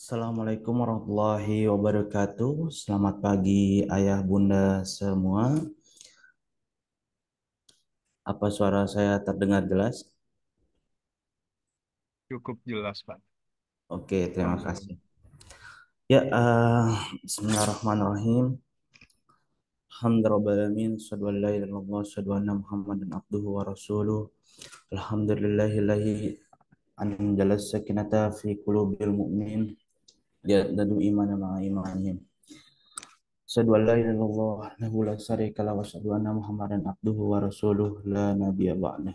Assalamualaikum warahmatullahi wabarakatuh. Selamat pagi ayah bunda semua. Apa suara saya terdengar jelas? Cukup jelas, Pak. Oke, terima Alhamdulillah. kasih. Ya, bismillahirrahmanirrahim. Alhamdulillahirrahmanirrahim. Asyhadu an la ilaha illallah, asyhadu anna Muhammadan abduhu wa rasuluh. Alhamdulillahillazi anzala sakinata fi qulubil mu'minin liyadadu imana ma'a imanihim. Asyhadu an la ilaha illallah wahdahu la syarika lahu wa asyhadu anna Muhammadan abduhu wa rasuluh la nabiyya ba'dah.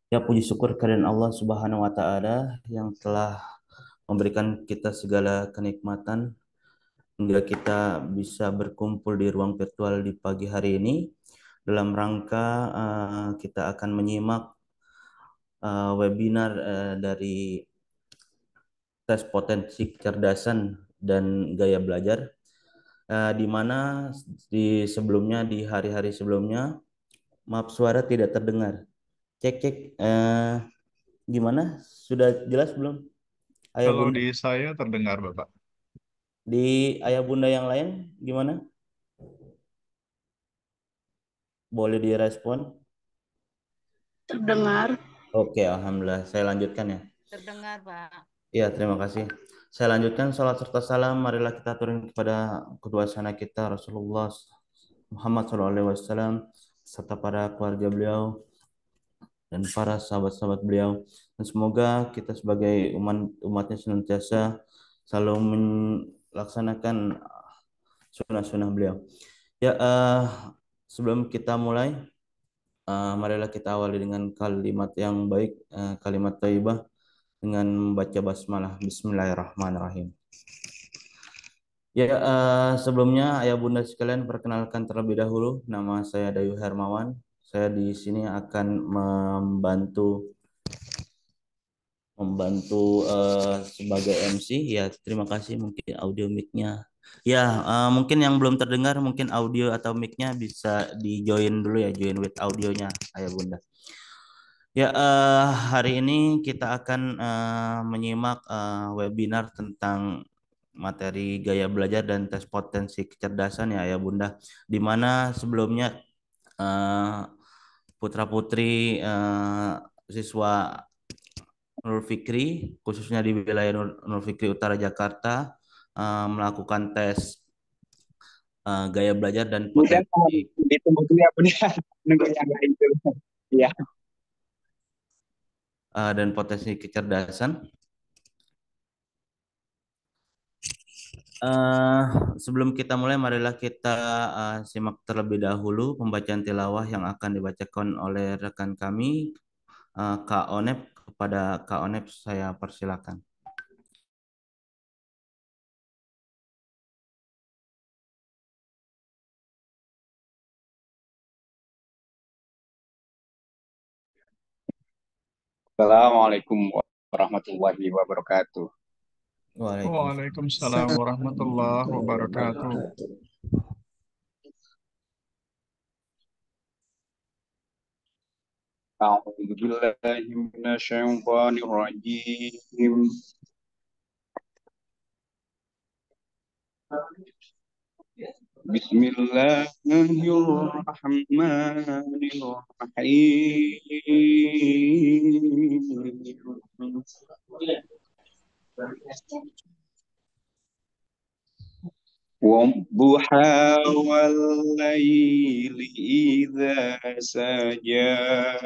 Ya puji syukur kehadirat Allah Subhanahu wa taala yang telah memberikan kita segala kenikmatan hingga kita bisa berkumpul di ruang virtual di pagi hari ini dalam rangka kita akan menyimak webinar dari tes potensi kecerdasan dan gaya belajar, di mana di hari-hari sebelumnya maaf suara tidak terdengar. Cek cek, gimana? Sudah jelas belum? Ayah Kalau bunda, di saya terdengar, Bapak. di ayah bunda yang lain gimana? Boleh direspon? Terdengar. Oke, alhamdulillah. Saya lanjutkan ya. Terdengar, Pak. Iya, terima kasih. Saya lanjutkan salat serta salam. Marilah kita turun kepada kedua sana kita Rasulullah Muhammad SAW serta para keluarga beliau dan para sahabat-sahabat beliau. Dan semoga kita sebagai umatnya senantiasa selalu melaksanakan sunnah-sunnah beliau. Ya, sebelum kita mulai, marilah kita awali dengan kalimat yang baik, kalimat thayyibah dengan membaca basmalah. Bismillahirrahmanirrahim. Ya, sebelumnya ayah bunda sekalian perkenalkan terlebih dahulu. Nama saya Dayu Hermawan. Saya di sini akan membantu membantu sebagai MC. Ya, terima kasih. Mungkin audio mic-nya. Ya, mungkin yang belum terdengar, mungkin audio atau mic-nya bisa di join dulu ya, join with audionya, ayah bunda. Ya, hari ini kita akan menyimak webinar tentang materi gaya belajar dan tes potensi kecerdasan ya, ayah bunda. Di mana sebelumnya eh, putra-putri siswa Nurul Fikri, khususnya di wilayah Nurul Fikri Utara Jakarta, melakukan tes gaya belajar dan Kemudian potensi ditunggu dulu ya Bun ya. Nunggu yang lain dulu. Iya. kecerdasan. Eh, Sebelum kita mulai, marilah kita simak terlebih dahulu pembacaan tilawah yang akan dibacakan oleh rekan kami, Kak Onep. Kepada Kak Onep, saya persilakan. Assalamualaikum warahmatullahi wabarakatuh. Waalaikumsalam. Waalaikumsalam warahmatullahi wabarakatuh. A'udzu billahi minasyaitonir rajim. Bismillahirrahmanirrahim. والضحى والليل إذا سجى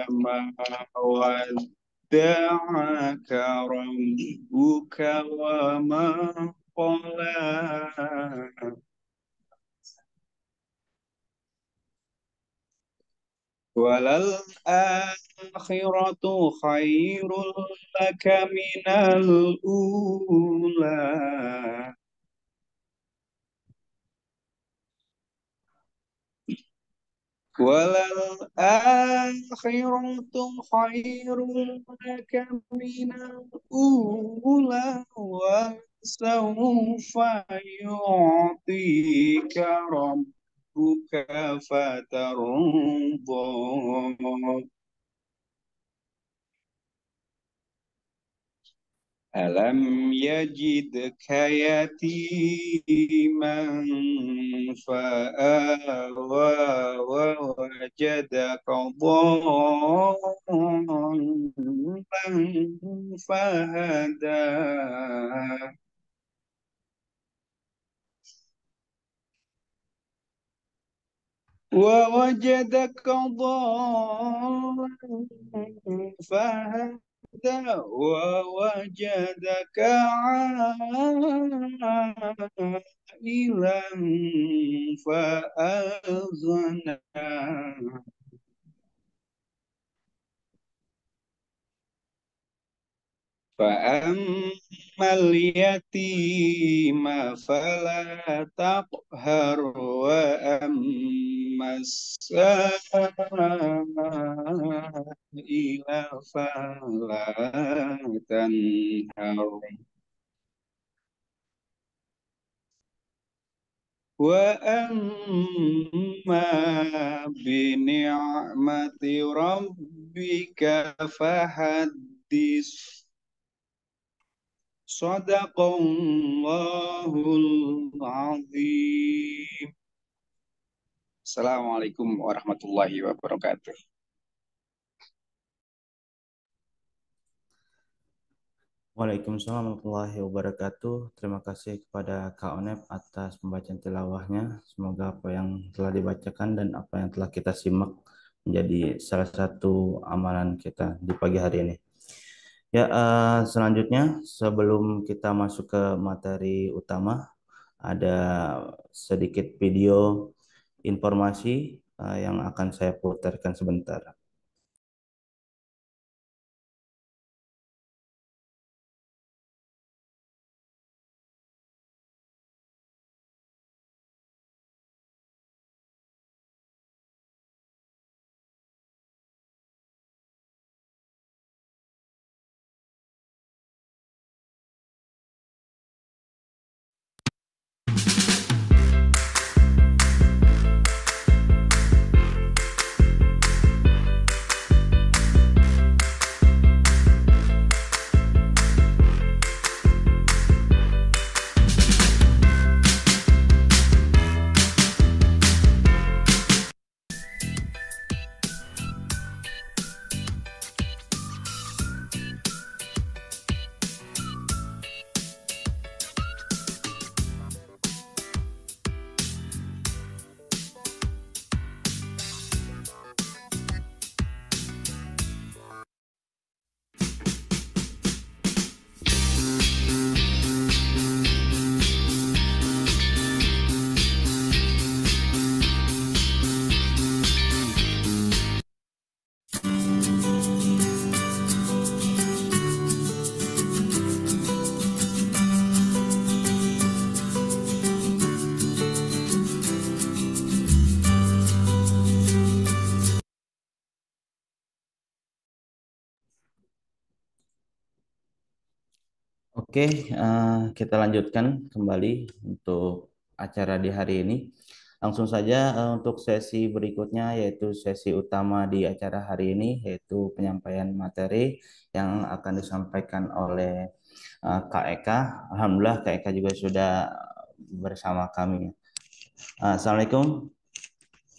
ما ودعك ربك وما قلى وللآخرة خير لك من الأولى وللآخرة خير لك من الأولى وسوف يعطيك ربك فترضى ألم يجدك يتيما فآوى ووجدك ضالا فهدى ووجدك ضالا فهدى ووجدك عائلا فأغنى فأما اليتيم فلا تقهر وأما السائل فلا تنهر وأما بنعمة ربك فحدث صدق الله العظيم. Assalamualaikum warahmatullahi wabarakatuh. Waalaikumsalam warahmatullahi wabarakatuh. Terima kasih kepada Kak Onep atas pembacaan tilawahnya. Semoga apa yang telah dibacakan dan apa yang telah kita simak menjadi salah satu amalan kita di pagi hari ini. Ya, selanjutnya sebelum kita masuk ke materi utama, ada sedikit video informasi yang akan saya putarkan sebentar. Oke, kita lanjutkan kembali untuk acara di hari ini. Langsung saja untuk sesi berikutnya yaitu sesi utama di acara hari ini yaitu penyampaian materi yang akan disampaikan oleh Kak Eka. Alhamdulillah Kak Eka juga sudah bersama kami. Assalamualaikum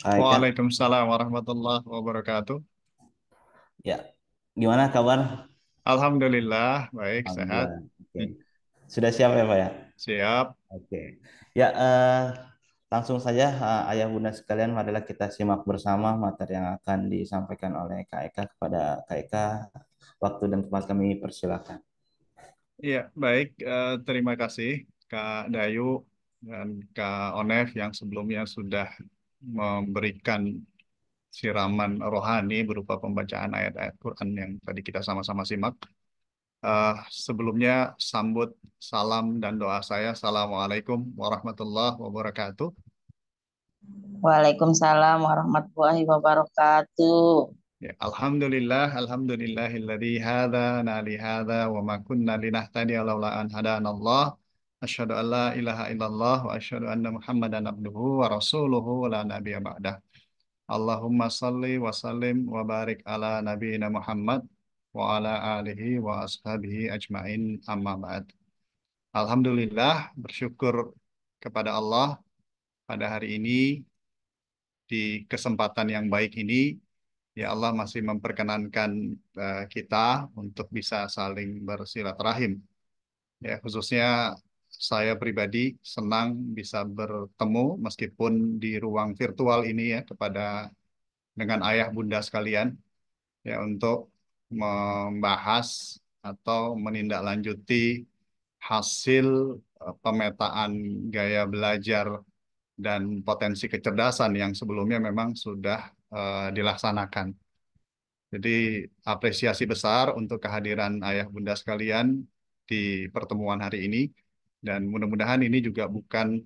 Kak Eka. Waalaikumsalam warahmatullahi wabarakatuh. Ya, gimana kabar? Alhamdulillah, baik, sehat. Alhamdulillah. Oke. Sudah siap ya Pak ya? Siap. Oke. Ya, langsung saja Ayah Bunda sekalian, marilah kita simak bersama materi yang akan disampaikan oleh Kak Eka kepada Kak Eka. Waktu dan tempat kami persilakan. Iya, baik. Terima kasih Kak Dayu dan Kak Onef yang sebelumnya sudah memberikan siraman rohani berupa pembacaan ayat-ayat Quran yang tadi kita sama-sama simak. Sebelumnya sambut salam dan doa saya. Assalamualaikum warahmatullahi wabarakatuh. Waalaikumsalam warahmatullahi wabarakatuh. Ya, alhamdulillahilladzi hadana li hadza wa ma kunna linahtadiya laula an hadanallah. Asyhadu an la ilaha illallah wa asyhadu anna Muhammadan abduhu wa rasuluhu la nabiyya ba'dah. Allahumma salli wa sallim wa barik ala nabiyina Muhammad wa ala alihi wa ashabihi ajmain amma ba'd. Alhamdulillah, bersyukur kepada Allah pada hari ini, di kesempatan yang baik ini, ya Allah masih memperkenankan kita untuk bisa saling bersilaturahim. Ya, khususnya saya pribadi senang bisa bertemu meskipun di ruang virtual ini ya dengan ayah bunda sekalian ya untuk membahas atau menindaklanjuti hasil pemetaan gaya belajar dan potensi kecerdasan yang sebelumnya memang sudah dilaksanakan. Jadi apresiasi besar untuk kehadiran ayah bunda sekalian di pertemuan hari ini, dan mudah-mudahan ini juga bukan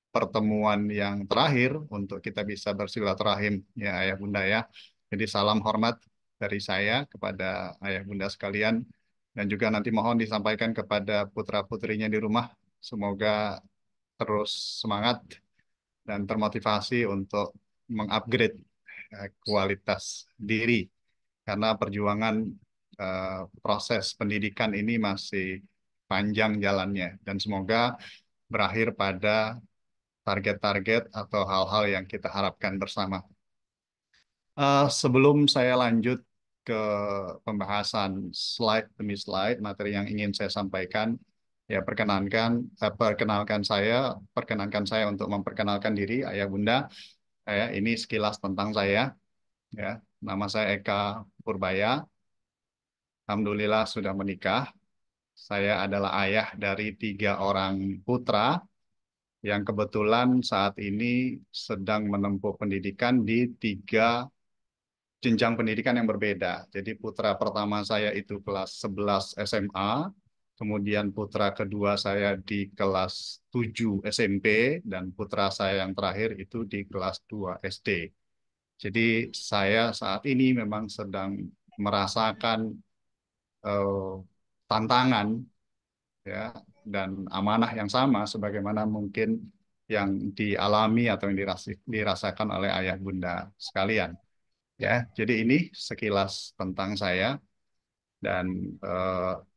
pertemuan yang terakhir untuk kita bisa bersilaturahim ya ayah bunda ya. Jadi salam hormat dari saya kepada ayah bunda sekalian, dan juga nanti mohon disampaikan kepada putra-putrinya di rumah. Semoga terus semangat dan termotivasi untuk mengupgrade kualitas diri, karena perjuangan proses pendidikan ini masih panjang jalannya, dan semoga berakhir pada target-target atau hal-hal yang kita harapkan bersama. Sebelum saya lanjut ke pembahasan slide demi slide materi yang ingin saya sampaikan, ya perkenankan saya untuk memperkenalkan diri ayah bunda. Ini sekilas tentang saya. Ya, nama saya Eka Purbaya. Alhamdulillah sudah menikah. Saya adalah ayah dari 3 orang putra yang kebetulan saat ini sedang menempuh pendidikan di 3 jenjang pendidikan yang berbeda. Jadi putra pertama saya itu kelas 11 SMA, kemudian putra kedua saya di kelas 7 SMP, dan putra saya yang terakhir itu di kelas 2 SD. Jadi saya saat ini memang sedang merasakan tantangan ya dan amanah yang sama sebagaimana mungkin yang dialami atau yang dirasakan oleh ayah bunda sekalian. Ya, jadi ini sekilas tentang saya, dan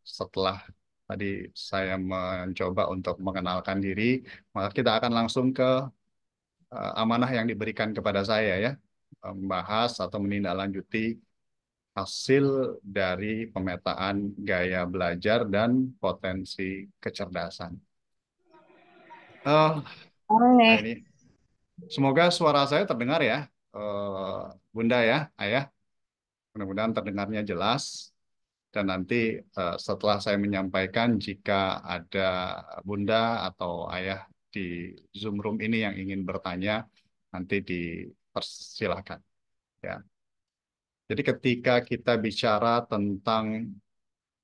setelah tadi saya mencoba untuk mengenalkan diri, maka kita akan langsung ke amanah yang diberikan kepada saya ya, membahas atau menindaklanjuti hasil dari pemetaan gaya belajar dan potensi kecerdasan. Nah ini, semoga suara saya terdengar ya, Bunda ya, Ayah. Mudah-mudahan terdengarnya jelas. Dan nanti setelah saya menyampaikan, jika ada Bunda atau Ayah di Zoom room ini yang ingin bertanya, nanti dipersilahkan. Ya. Jadi ketika kita bicara tentang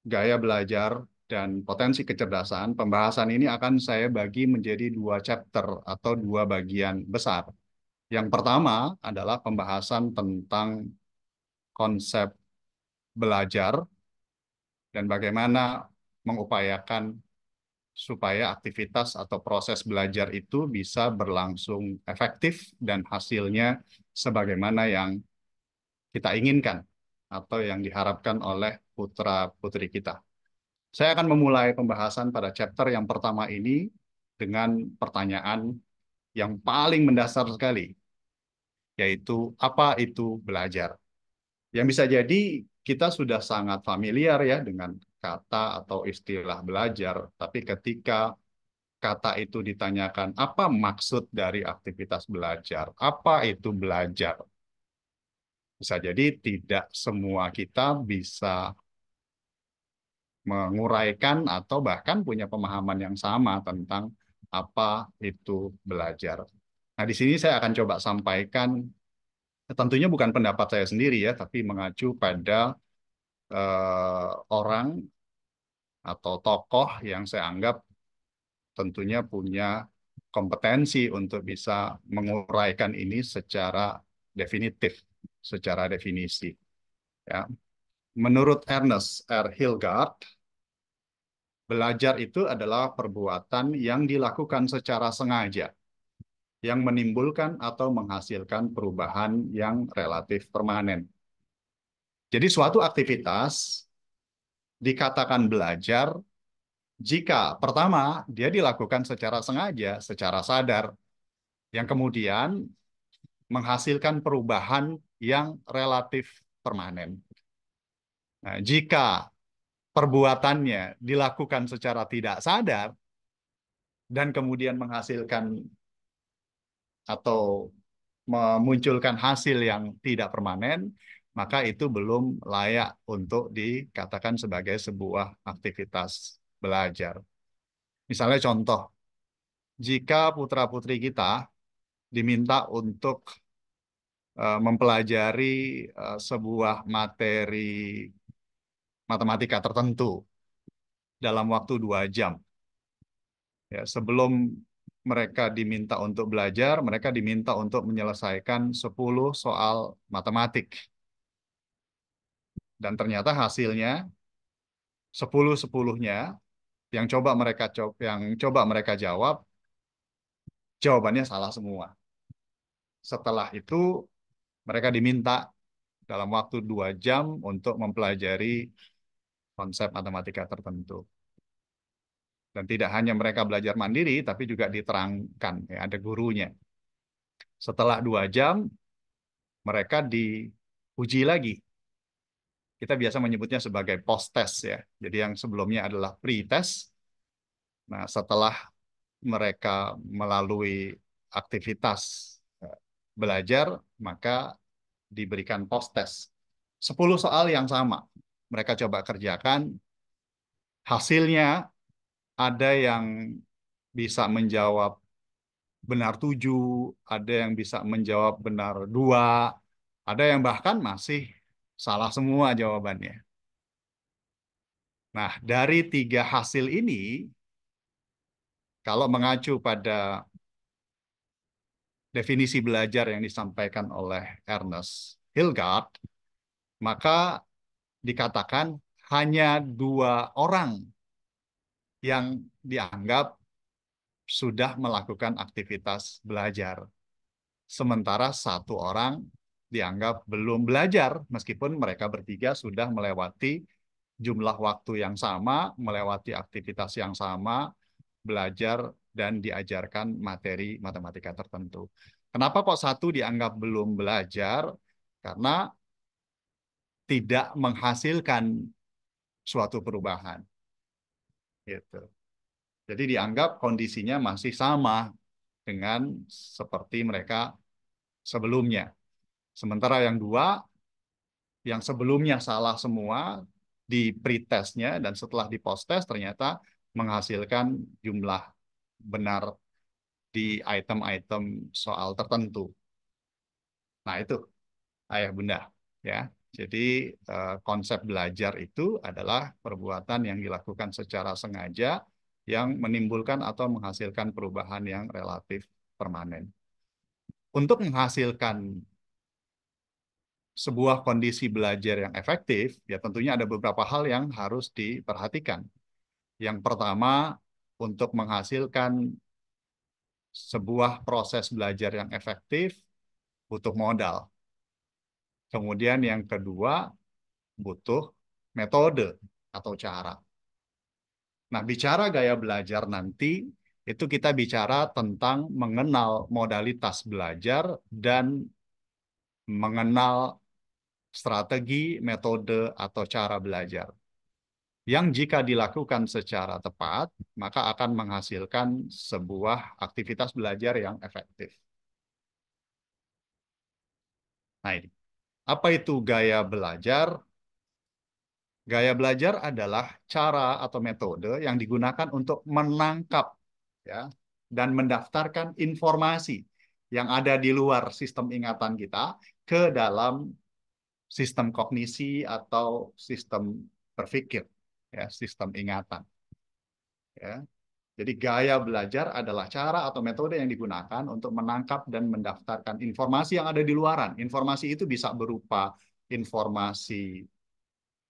gaya belajar dan potensi kecerdasan, pembahasan ini akan saya bagi menjadi 2 chapter atau 2 bagian besar. Yang pertama adalah pembahasan tentang konsep belajar dan bagaimana mengupayakan supaya aktivitas atau proses belajar itu bisa berlangsung efektif dan hasilnya sebagaimana yang kita inginkan atau yang diharapkan oleh putra-putri kita. Saya akan memulai pembahasan pada chapter yang pertama ini dengan pertanyaan yang paling mendasar sekali, yaitu apa itu belajar? Yang bisa jadi kita sudah sangat familiar ya dengan kata atau istilah belajar, tapi ketika kata itu ditanyakan apa maksud dari aktivitas belajar, apa itu belajar, bisa jadi tidak semua kita bisa menguraikan atau bahkan punya pemahaman yang sama tentang apa itu belajar. Nah, di sini saya akan coba sampaikan, tentunya bukan pendapat saya sendiri ya, tapi mengacu pada orang atau tokoh yang saya anggap tentunya punya kompetensi untuk bisa menguraikan ini secara definitif, secara definisi. Ya. Menurut Ernest R. Hilgard, belajar itu adalah perbuatan yang dilakukan secara sengaja, yang menimbulkan atau menghasilkan perubahan yang relatif permanen. Jadi suatu aktivitas dikatakan belajar jika pertama dia dilakukan secara sengaja, secara sadar, yang kemudian menghasilkan perubahan yang relatif permanen. Nah, jika perbuatannya dilakukan secara tidak sadar dan kemudian menghasilkan atau memunculkan hasil yang tidak permanen, maka itu belum layak untuk dikatakan sebagai sebuah aktivitas belajar. Misalnya contoh, jika putra-putri kita diminta untuk mempelajari sebuah materi matematika tertentu dalam waktu 2 jam. Ya, sebelum mereka diminta untuk belajar, mereka diminta untuk menyelesaikan 10 soal matematik. Dan ternyata hasilnya 10-10-nya yang coba mereka jawab, jawabannya salah semua. Setelah itu mereka diminta dalam waktu 2 jam untuk mempelajari konsep matematika tertentu. Dan tidak hanya mereka belajar mandiri, tapi juga diterangkan, ya, ada gurunya. Setelah 2 jam, mereka diuji lagi. Kita biasa menyebutnya sebagai post-test, ya. Jadi yang sebelumnya adalah pre-test. Nah, setelah mereka melalui aktivitas belajar, maka diberikan post-test. 10 soal yang sama. Mereka coba kerjakan. Hasilnya ada yang bisa menjawab benar 7, ada yang bisa menjawab benar 2, ada yang bahkan masih salah semua jawabannya. Nah, dari 3 hasil ini, kalau mengacu pada definisi belajar yang disampaikan oleh Ernest Hilgard, maka dikatakan hanya 2 orang yang dianggap sudah melakukan aktivitas belajar. Sementara 1 orang dianggap belum belajar, meskipun mereka bertiga sudah melewati jumlah waktu yang sama, melewati aktivitas yang sama, belajar dan diajarkan materi matematika tertentu. Kenapa kok 1 dianggap belum belajar? Karena tidak menghasilkan suatu perubahan. Gitu. Jadi dianggap kondisinya masih sama dengan seperti mereka sebelumnya. Sementara yang 2, yang sebelumnya salah semua di pre-testnya dan setelah di post-test ternyata menghasilkan jumlah benar di item-item soal tertentu. Nah itu ayah bunda ya. Jadi konsep belajar itu adalah perbuatan yang dilakukan secara sengaja yang menimbulkan atau menghasilkan perubahan yang relatif permanen. Untuk menghasilkan sebuah kondisi belajar yang efektif, ya tentunya ada beberapa hal yang harus diperhatikan. Yang pertama, untuk menghasilkan sebuah proses belajar yang efektif, butuh modal. Kemudian yang kedua, butuh metode atau cara. Nah, bicara gaya belajar nanti, itu kita bicara tentang mengenal modalitas belajar dan mengenal strategi, metode, atau cara belajar. Yang jika dilakukan secara tepat, maka akan menghasilkan sebuah aktivitas belajar yang efektif. Nah, ini. Apa itu gaya belajar? Gaya belajar adalah cara atau metode yang digunakan untuk menangkap ya, dan mendaftarkan informasi yang ada di luar sistem ingatan kita ke dalam sistem kognisi atau sistem berpikir, ya, sistem ingatan. Ya. Jadi gaya belajar adalah cara atau metode yang digunakan untuk menangkap dan mendaftarkan informasi yang ada di luaran. Informasi itu bisa berupa informasi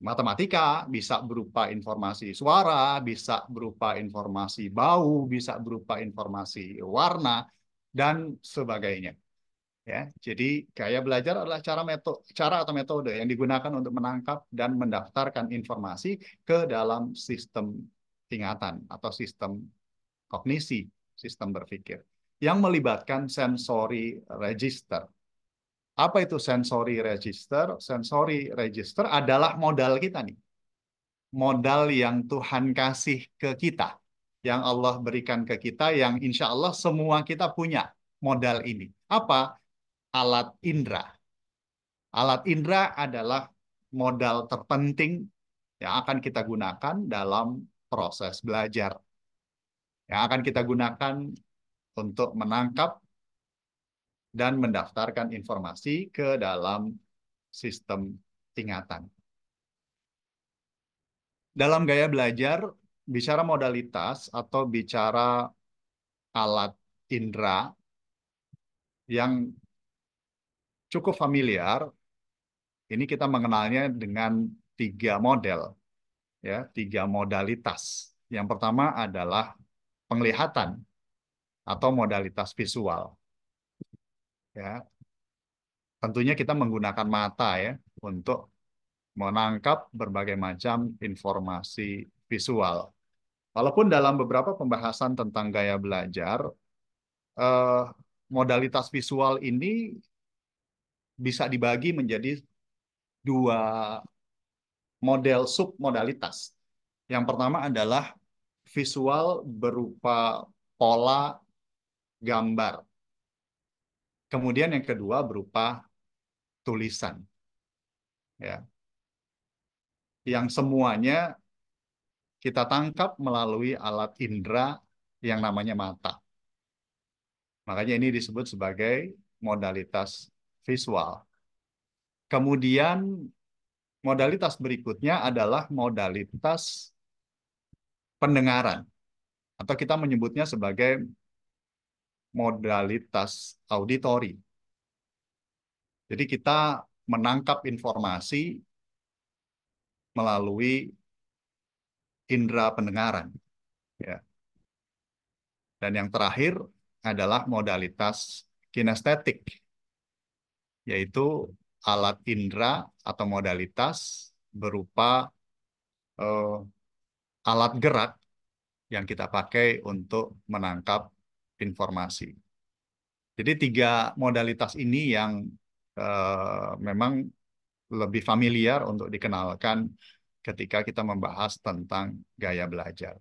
matematika, bisa berupa informasi suara, bisa berupa informasi bau, bisa berupa informasi warna, dan sebagainya. Ya, jadi gaya belajar adalah cara atau metode yang digunakan untuk menangkap dan mendaftarkan informasi ke dalam sistem ingatan atau sistem kognisi, sistem berpikir yang melibatkan sensory register. Apa itu sensory register? Sensory register adalah modal kita nih. Modal yang Tuhan kasih ke kita, yang Allah berikan ke kita, yang insya Allah semua kita punya modal ini. Apa? Alat indera. Alat indera adalah modal terpenting yang akan kita gunakan dalam proses belajar. Yang akan kita gunakan untuk menangkap dan mendaftarkan informasi ke dalam sistem ingatan. Dalam gaya belajar, bicara modalitas atau bicara alat indera yang cukup familiar, ini kita mengenalnya dengan 3 model, ya, 3 modalitas. Yang pertama adalah penglihatan atau modalitas visual. Ya, tentunya kita menggunakan mata ya untuk menangkap berbagai macam informasi visual. Walaupun dalam beberapa pembahasan tentang gaya belajar, eh, modalitas visual ini bisa dibagi menjadi 2 model submodalitas. Yang pertama adalah visual berupa pola gambar. Kemudian yang kedua berupa tulisan. Ya, yang semuanya kita tangkap melalui alat indera yang namanya mata. Makanya ini disebut sebagai modalitas visual. Kemudian modalitas berikutnya adalah modalitas pendengaran, atau kita menyebutnya sebagai modalitas auditori. Jadi kita menangkap informasi melalui indera pendengaran. Ya. Dan yang terakhir adalah modalitas kinestetik, yaitu alat indera atau modalitas berupa eh, alat gerak yang kita pakai untuk menangkap informasi. Jadi 3 modalitas ini yang memang lebih familiar untuk dikenalkan ketika kita membahas tentang gaya belajar.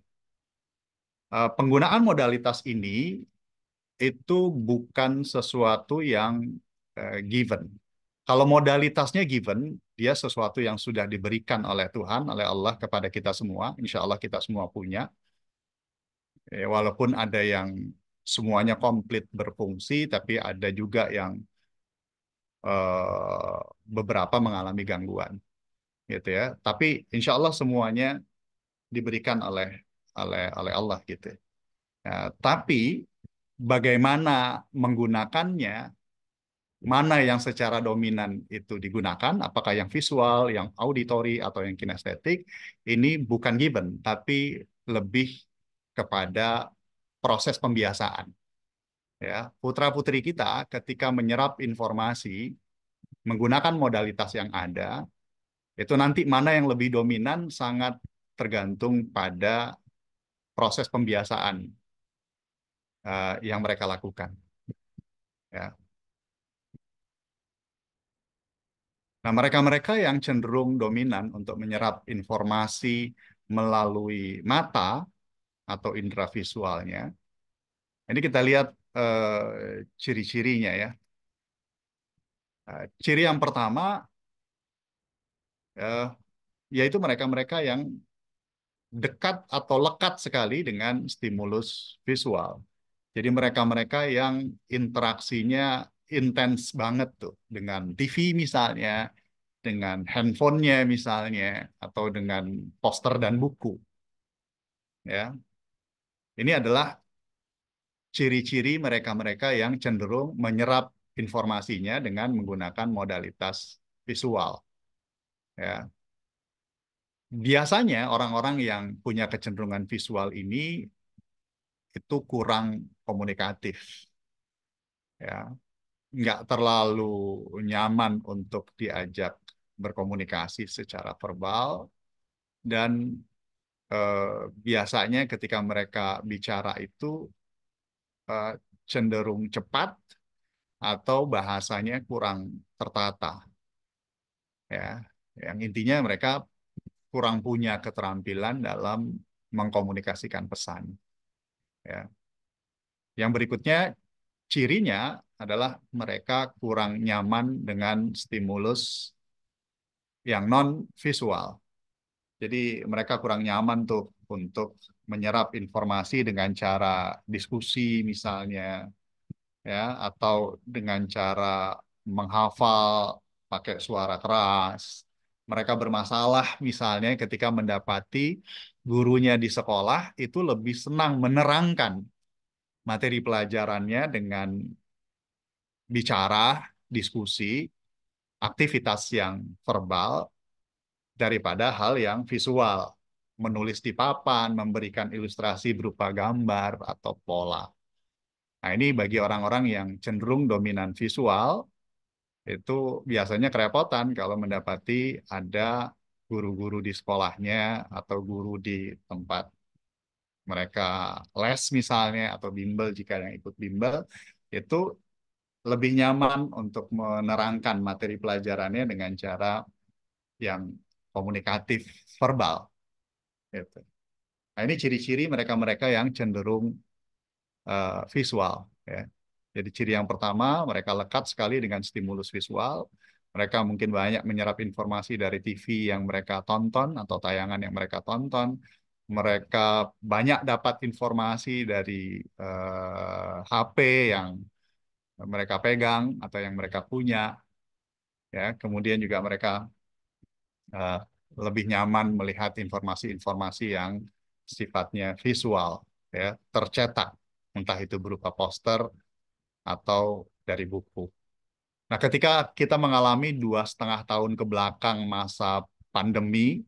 Penggunaan modalitas ini itu bukan sesuatu yang given. Kalau modalitasnya given, dia sesuatu yang sudah diberikan oleh Tuhan, oleh Allah kepada kita semua. Insya Allah kita semua punya. Walaupun ada yang semuanya komplit berfungsi, tapi ada juga yang beberapa mengalami gangguan, gitu ya. Tapi insya Allah semuanya diberikan oleh Allah, gitu. Ya, tapi bagaimana menggunakannya, mana yang secara dominan itu digunakan, apakah yang visual, yang auditory, atau yang kinestetik, ini bukan given, tapi lebih kepada proses pembiasaan. Ya, putra-putri kita ketika menyerap informasi menggunakan modalitas yang ada, itu nanti mana yang lebih dominan sangat tergantung pada proses pembiasaan yang mereka lakukan. Ya. Nah, mereka-mereka yang cenderung dominan untuk menyerap informasi melalui mata atau indera visualnya, ini kita lihat ciri-cirinya ya. Ciri yang pertama yaitu mereka-mereka yang dekat atau lekat sekali dengan stimulus visual. Jadi mereka-mereka yang interaksinya intens banget tuh dengan TV misalnya, dengan handphonenya misalnya, atau dengan poster dan buku. Ya, ini adalah ciri-ciri mereka-mereka yang cenderung menyerap informasinya dengan menggunakan modalitas visual. Ya, biasanya orang-orang yang punya kecenderungan visual ini itu kurang komunikatif. Ya, nggak terlalu nyaman untuk diajak berkomunikasi secara verbal dan biasanya ketika mereka bicara itu eh, cenderung cepat atau bahasanya kurang tertata ya. Yang intinya mereka kurang punya keterampilan dalam mengkomunikasikan pesan ya. Yang berikutnya cirinya adalah mereka kurang nyaman dengan stimulus yang non visual. Jadi mereka kurang nyaman tuh untuk menyerap informasi dengan cara diskusi misalnya ya, atau dengan cara menghafal pakai suara keras. Mereka bermasalah misalnya ketika mendapati gurunya di sekolah itu lebih senang menerangkan materi pelajarannya dengan bicara, diskusi, aktivitas yang verbal daripada hal yang visual. Menulis di papan, memberikan ilustrasi berupa gambar atau pola. Nah, ini bagi orang-orang yang cenderung dominan visual, itu biasanya kerepotan kalau mendapati ada guru-guru di sekolahnya atau guru di tempat mereka les misalnya atau bimbel jika yang ikut bimbel itu lebih nyaman untuk menerangkan materi pelajarannya dengan cara yang komunikatif verbal gitu. Nah, ini ciri-ciri mereka-mereka yang cenderung visual ya. Jadi ciri yang pertama, mereka lekat sekali dengan stimulus visual. Mereka mungkin banyak menyerap informasi dari TV yang mereka tonton atau tayangan yang mereka tonton. Mereka banyak dapat informasi dari HP yang mereka pegang atau yang mereka punya. Ya, kemudian juga mereka eh, lebih nyaman melihat informasi-informasi yang sifatnya visual, ya, tercetak, entah itu berupa poster atau dari buku. Nah, ketika kita mengalami 2,5 tahun ke belakang masa pandemi,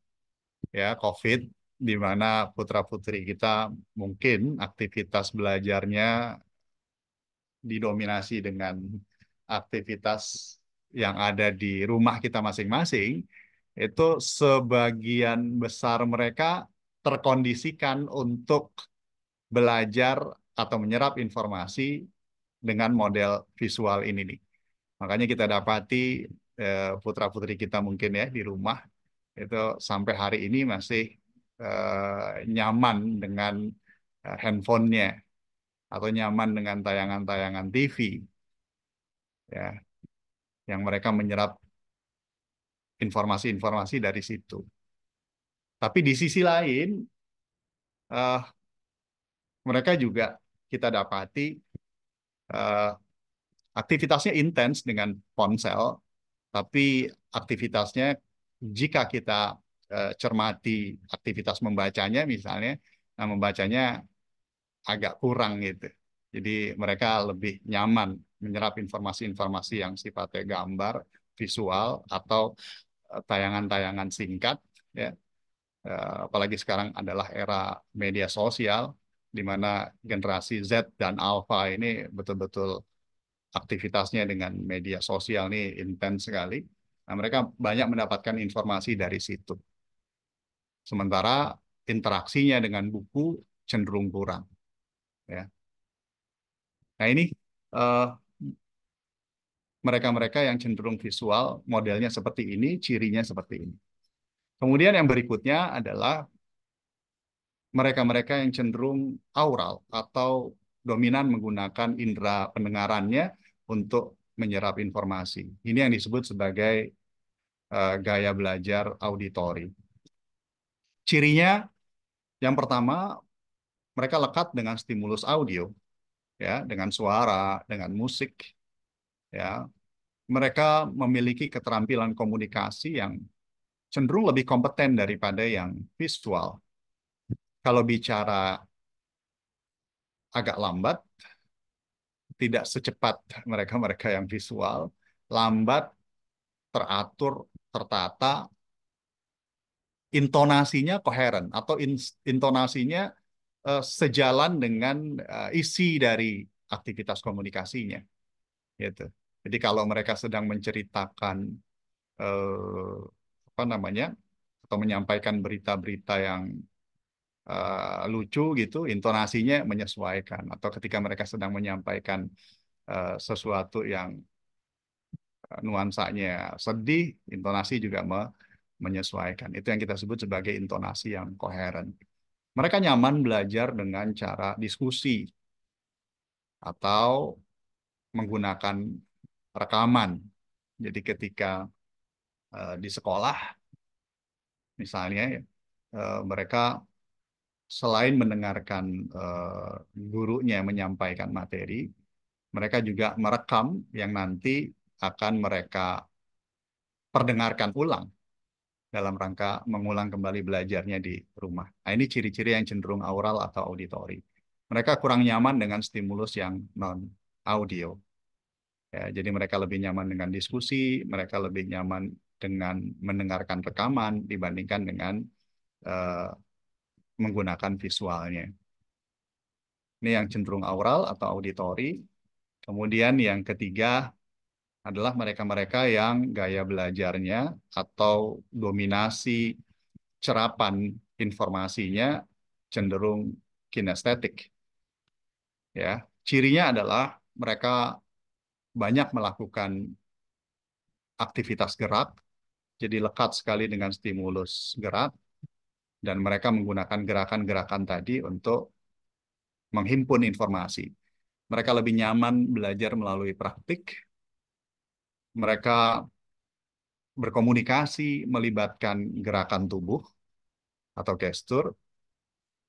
ya, COVID, di mana putra-putri kita mungkin aktivitas belajarnya didominasi dengan aktivitas yang ada di rumah kita masing-masing, itu sebagian besar mereka terkondisikan untuk belajar atau menyerap informasi dengan model visual ini nih. Makanya kita dapati putra-putri kita mungkin ya di rumah itu sampai hari ini masih nyaman dengan handphonenya atau nyaman dengan tayangan-tayangan TV ya, yang mereka menyerap informasi-informasi dari situ. Tapi di sisi lain eh, mereka juga kita dapati eh, aktivitasnya intens dengan ponsel, tapi aktivitasnya jika kita cermati aktivitas membacanya misalnya, nah membacanya agak kurang gitu. Jadi mereka lebih nyaman menyerap informasi-informasi yang sifatnya gambar, visual, atau tayangan-tayangan singkat. Ya. Apalagi sekarang adalah era media sosial, di mana generasi Z dan Alpha ini betul-betul aktivitasnya dengan media sosial ini intens sekali. Nah, mereka banyak mendapatkan informasi dari situ. Sementara interaksinya dengan buku cenderung kurang. Ya. Nah ini eh, mereka-mereka yang cenderung visual, modelnya seperti ini, cirinya seperti ini. Kemudian yang berikutnya adalah mereka-mereka yang cenderung aural atau dominan menggunakan indera pendengarannya untuk menyerap informasi. Ini yang disebut sebagai gaya belajar auditori. Cirinya yang pertama, mereka lekat dengan stimulus audio, ya, dengan suara, dengan musik, ya. Mereka memiliki keterampilan komunikasi yang cenderung lebih kompeten daripada yang visual. Kalau bicara agak lambat, tidak secepat mereka-mereka yang visual, lambat, teratur, tertata, intonasinya koheren atau intonasinya sejalan dengan isi dari aktivitas komunikasinya, gitu. Jadi kalau mereka sedang menceritakan eh, apa namanya atau menyampaikan berita-berita yang lucu gitu, intonasinya menyesuaikan. Atau ketika mereka sedang menyampaikan sesuatu yang nuansanya sedih, intonasi juga menyesuaikan. Itu yang kita sebut sebagai intonasi yang koheren. Mereka nyaman belajar dengan cara diskusi atau menggunakan rekaman. Jadi ketika di sekolah, misalnya, mereka selain mendengarkan gurunya menyampaikan materi, mereka juga merekam yang nanti akan mereka perdengarkan ulang dalam rangka mengulang kembali belajarnya di rumah. Nah, ini ciri-ciri yang cenderung aural atau auditori. Mereka kurang nyaman dengan stimulus yang non-audio. Ya, jadi mereka lebih nyaman dengan diskusi, mereka lebih nyaman dengan mendengarkan rekaman dibandingkan dengan uh, menggunakan visualnya. Ini yang cenderung aural atau auditori. Kemudian yang ketiga adalah mereka-mereka yang gaya belajarnya atau dominasi cerapan informasinya cenderung kinestetik. Ya, cirinya adalah mereka banyak melakukan aktivitas gerak, jadi lekat sekali dengan stimulus gerak, dan mereka menggunakan gerakan-gerakan tadi untuk menghimpun informasi. Mereka lebih nyaman belajar melalui praktik. Mereka berkomunikasi melibatkan gerakan tubuh atau gestur,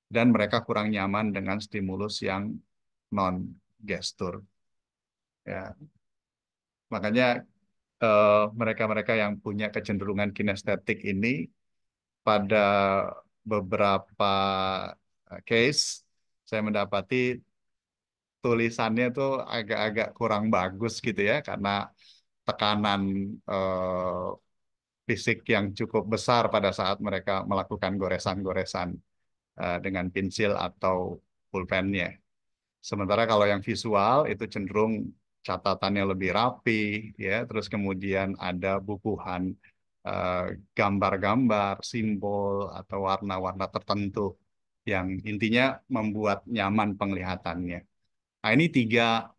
dan mereka kurang nyaman dengan stimulus yang non-gestur. Ya, makanya mereka-mereka yang punya kecenderungan kinestetik ini pada beberapa case saya mendapati tulisannya tuh agak-agak kurang bagus gitu ya, karena tekanan eh, fisik yang cukup besar pada saat mereka melakukan goresan-goresan dengan pensil atau pulpennya. Sementara kalau yang visual itu cenderung catatannya lebih rapi, ya. Terus kemudian ada bukuhan eh, gambar-gambar, simbol atau warna-warna tertentu yang intinya membuat nyaman penglihatannya. Nah, ini tiga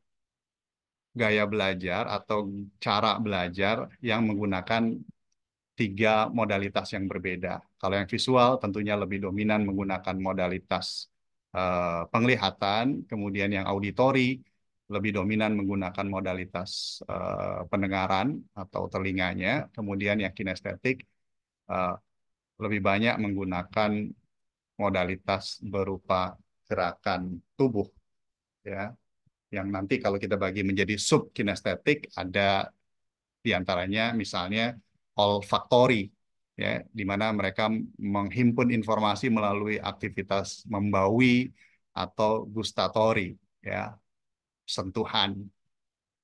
gaya belajar atau cara belajar yang menggunakan tiga modalitas yang berbeda. Kalau yang visual tentunya lebih dominan menggunakan modalitas penglihatan, kemudian yang auditori lebih dominan menggunakan modalitas pendengaran atau telinganya, kemudian yang kinestetik eh, lebih banyak menggunakan modalitas berupa gerakan tubuh, ya. Yang nanti kalau kita bagi menjadi sub kinestetik ada di antaranya misalnya olfaktori, ya, di mana mereka menghimpun informasi melalui aktivitas membaui, atau gustatori, ya, sentuhan,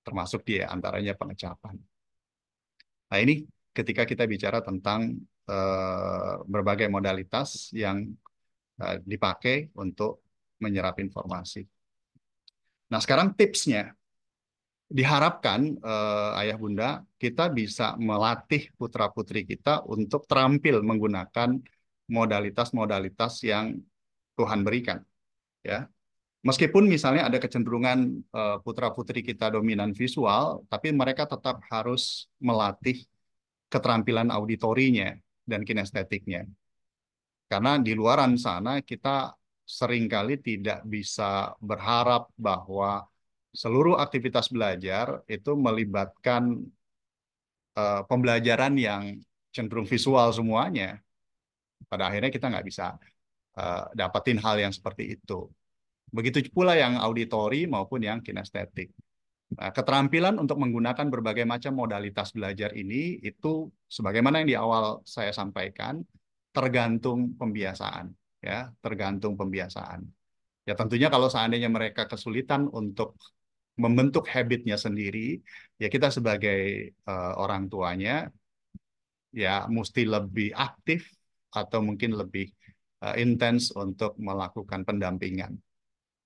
termasuk di antaranya pengecapan. Nah, ini ketika kita bicara tentang berbagai modalitas yang dipakai untuk menyerap informasi. Nah, sekarang tipsnya. Diharapkan ayah bunda kita bisa melatih putra-putri kita untuk terampil menggunakan modalitas-modalitas yang Tuhan berikan, ya. Meskipun misalnya ada kecenderungan putra-putri kita dominan visual, tapi mereka tetap harus melatih keterampilan auditorinya dan kinestetiknya. Karena di luaran sana kita seringkali tidak bisa berharap bahwa seluruh aktivitas belajar itu melibatkan pembelajaran yang cenderung visual semuanya. Pada akhirnya kita nggak bisa dapetin hal yang seperti itu. Begitu pula yang auditori maupun yang kinestetik. Nah, keterampilan untuk menggunakan berbagai macam modalitas belajar ini itu sebagaimana yang di awal saya sampaikan tergantung pembiasaan, ya, tergantung pembiasaan. Ya tentunya kalau seandainya mereka kesulitan untuk membentuk habitnya sendiri, ya kita sebagai orang tuanya ya mesti lebih aktif atau mungkin lebih intens untuk melakukan pendampingan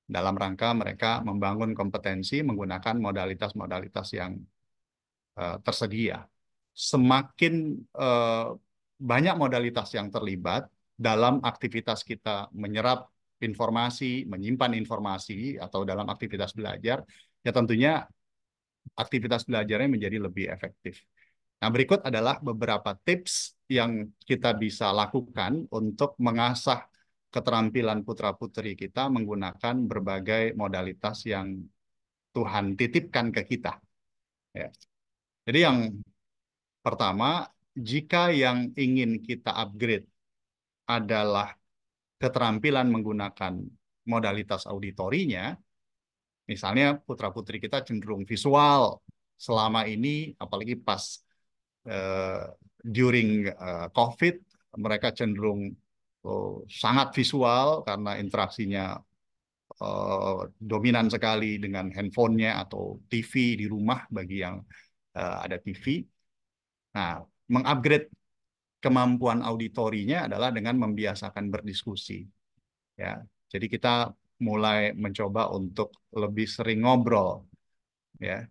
dalam rangka mereka membangun kompetensi menggunakan modalitas-modalitas yang tersedia. Semakin banyak modalitas yang terlibat dalam aktivitas kita menyerap informasi, menyimpan informasi, atau dalam aktivitas belajar, ya tentunya aktivitas belajarnya menjadi lebih efektif. Nah, berikut adalah beberapa tips yang kita bisa lakukan untuk mengasah keterampilan putra-putri kita menggunakan berbagai modalitas yang Tuhan titipkan ke kita. Ya. Jadi yang pertama, jika yang ingin kita upgrade adalah keterampilan menggunakan modalitas auditorinya, misalnya putra-putri kita cenderung visual selama ini, apalagi pas during COVID, mereka cenderung sangat visual karena interaksinya dominan sekali dengan handphonenya atau TV di rumah bagi yang ada TV. Nah, mengupgrade kemampuan auditorinya adalah dengan membiasakan berdiskusi. Ya, jadi kita mulai mencoba untuk lebih sering ngobrol, ya,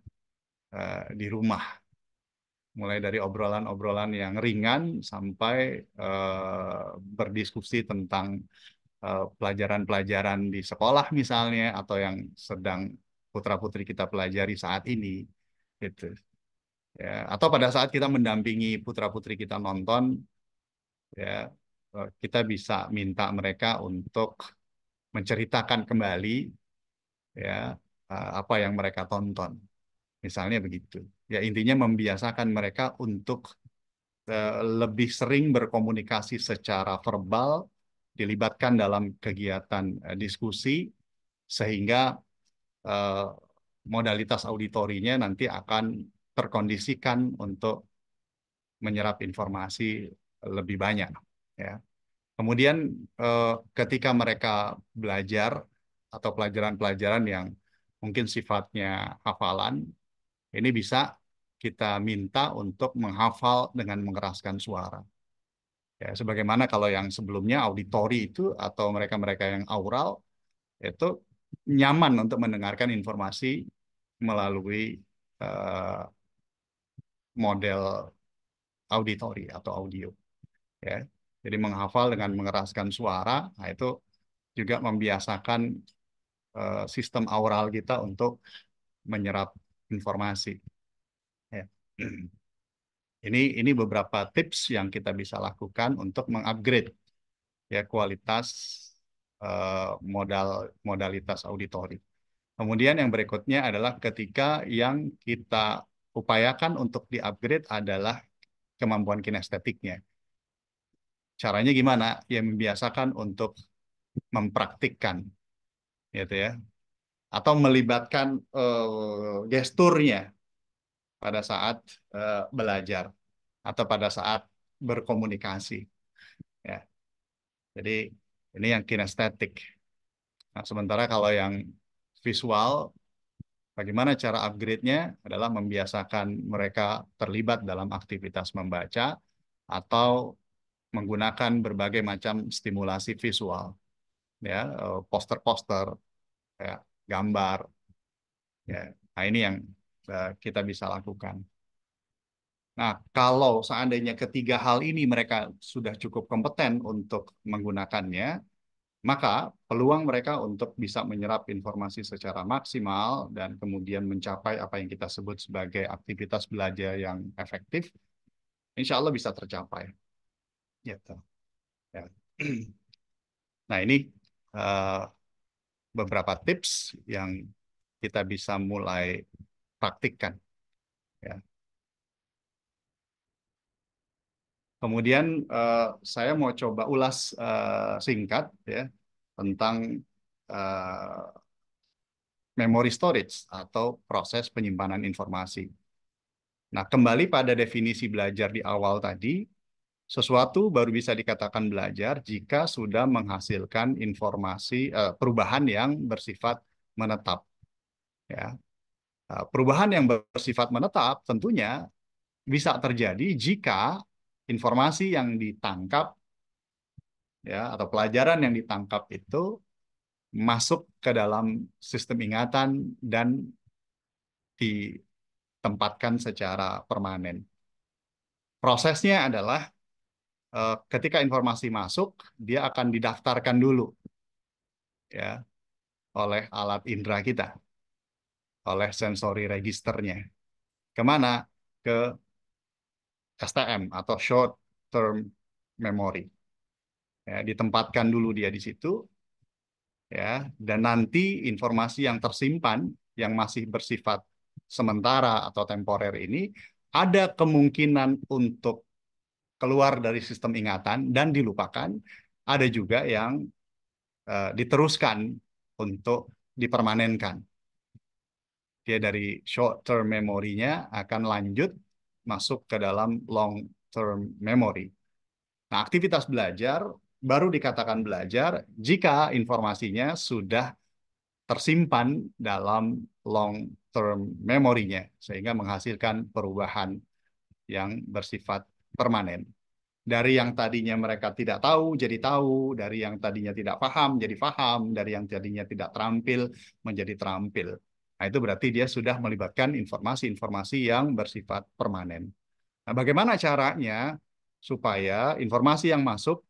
di rumah. Mulai dari obrolan-obrolan yang ringan sampai berdiskusi tentang pelajaran-pelajaran di sekolah misalnya, atau yang sedang putra-putri kita pelajari saat ini, gitu. Ya, atau pada saat kita mendampingi putra-putri kita nonton, ya, kita bisa minta mereka untuk menceritakan kembali, ya, apa yang mereka tonton, misalnya begitu. Ya, intinya membiasakan mereka untuk lebih sering berkomunikasi secara verbal, dilibatkan dalam kegiatan diskusi, sehingga modalitas auditorinya nanti akan terkondisikan untuk menyerap informasi lebih banyak. Ya. Kemudian ketika mereka belajar atau pelajaran-pelajaran yang mungkin sifatnya hafalan, ini bisa kita minta untuk menghafal dengan mengeraskan suara. Ya, sebagaimana kalau yang sebelumnya auditori itu atau mereka-mereka yang aural itu nyaman untuk mendengarkan informasi melalui model auditori atau audio. Ya. Jadi menghafal dengan mengeraskan suara, nah itu juga membiasakan sistem aural kita untuk menyerap informasi. Ya. Ini beberapa tips yang kita bisa lakukan untuk mengupgrade, ya, kualitas modalitas auditori. Kemudian yang berikutnya adalah ketika yang kita upayakan untuk di-upgrade adalah kemampuan kinestetiknya. Caranya gimana? Ya, membiasakan untuk mempraktikkan, gitu ya, atau melibatkan gesturnya pada saat belajar atau pada saat berkomunikasi. Ya, jadi ini yang kinestetik. Nah, sementara kalau yang visual, bagaimana cara upgrade-nya adalah membiasakan mereka terlibat dalam aktivitas membaca atau menggunakan berbagai macam stimulasi visual, ya, poster-poster, ya, gambar, ya. Nah, ini yang kita bisa lakukan. Nah, kalau seandainya ketiga hal ini mereka sudah cukup kompeten untuk menggunakannya, maka peluang mereka untuk bisa menyerap informasi secara maksimal dan kemudian mencapai apa yang kita sebut sebagai aktivitas belajar yang efektif, insya Allah bisa tercapai. Gitu. Ya. Nah, ini beberapa tips yang kita bisa mulai praktikkan. Ya. Kemudian saya mau coba ulas singkat, ya, tentang memory storage atau proses penyimpanan informasi. Nah, kembali pada definisi belajar di awal tadi, sesuatu baru bisa dikatakan belajar jika sudah menghasilkan informasi perubahan yang bersifat menetap. Ya. Perubahan yang bersifat menetap tentunya bisa terjadi jika informasi yang ditangkap, ya, atau pelajaran yang ditangkap itu masuk ke dalam sistem ingatan dan ditempatkan secara permanen. Prosesnya adalah ketika informasi masuk, dia akan didaftarkan dulu ya oleh alat indera kita, oleh sensory registernya. Kemana? Ke STM atau short term memory. Ya, ditempatkan dulu dia di situ ya, dan nanti informasi yang tersimpan yang masih bersifat sementara atau temporer ini ada kemungkinan untuk keluar dari sistem ingatan dan dilupakan, ada juga yang diteruskan untuk dipermanenkan. Dia dari short term memory-nya akan lanjut masuk ke dalam long term memory. Nah, aktivitas belajar baru dikatakan belajar jika informasinya sudah tersimpan dalam long term memory-nya sehingga menghasilkan perubahan yang bersifat permanen. Dari yang tadinya mereka tidak tahu jadi tahu, dari yang tadinya tidak paham jadi paham, dari yang tadinya tidak terampil menjadi terampil. Nah, itu berarti dia sudah melibatkan informasi-informasi yang bersifat permanen. Nah, bagaimana caranya supaya informasi yang masuk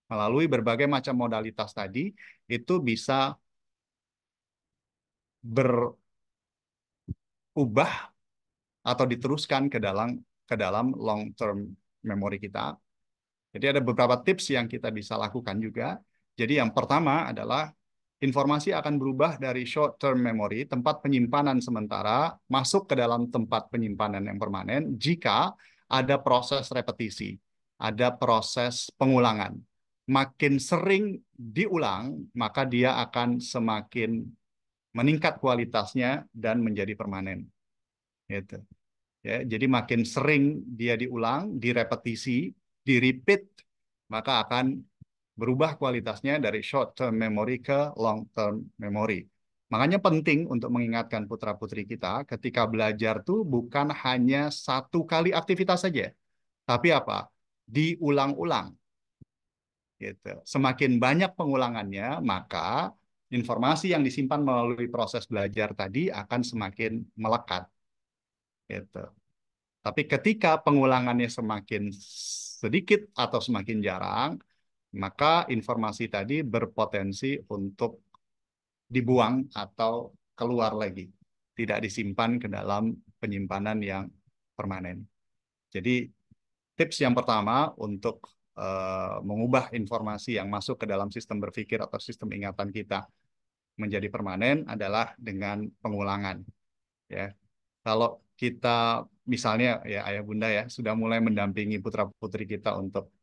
melalui berbagai macam modalitas tadi itu bisa berubah atau diteruskan ke dalam long term memory kita. Jadi ada beberapa tips yang kita bisa lakukan juga. Jadi yang pertama adalah informasi akan berubah dari short term memory, tempat penyimpanan sementara, masuk ke dalam tempat penyimpanan yang permanen jika ada proses repetisi, ada proses pengulangan. Makin sering diulang, maka dia akan semakin meningkat kualitasnya dan menjadi permanen. Gitu. Ya, jadi makin sering dia diulang, direpetisi, di-repeat, maka akan berubah kualitasnya dari short term memory ke long term memory. Makanya penting untuk mengingatkan putra-putri kita ketika belajar tuh bukan hanya satu kali aktivitas saja, tapi apa? Diulang-ulang. Gitu. Semakin banyak pengulangannya, maka informasi yang disimpan melalui proses belajar tadi akan semakin melekat. Gitu. Tapi ketika pengulangannya semakin sedikit atau semakin jarang, maka informasi tadi berpotensi untuk dibuang atau keluar lagi, tidak disimpan ke dalam penyimpanan yang permanen. Jadi tips yang pertama untuk mengubah informasi yang masuk ke dalam sistem berpikir atau sistem ingatan kita menjadi permanen adalah dengan pengulangan. Ya, kalau kita misalnya ya ayah bunda ya sudah mulai mendampingi putra-putri kita untuk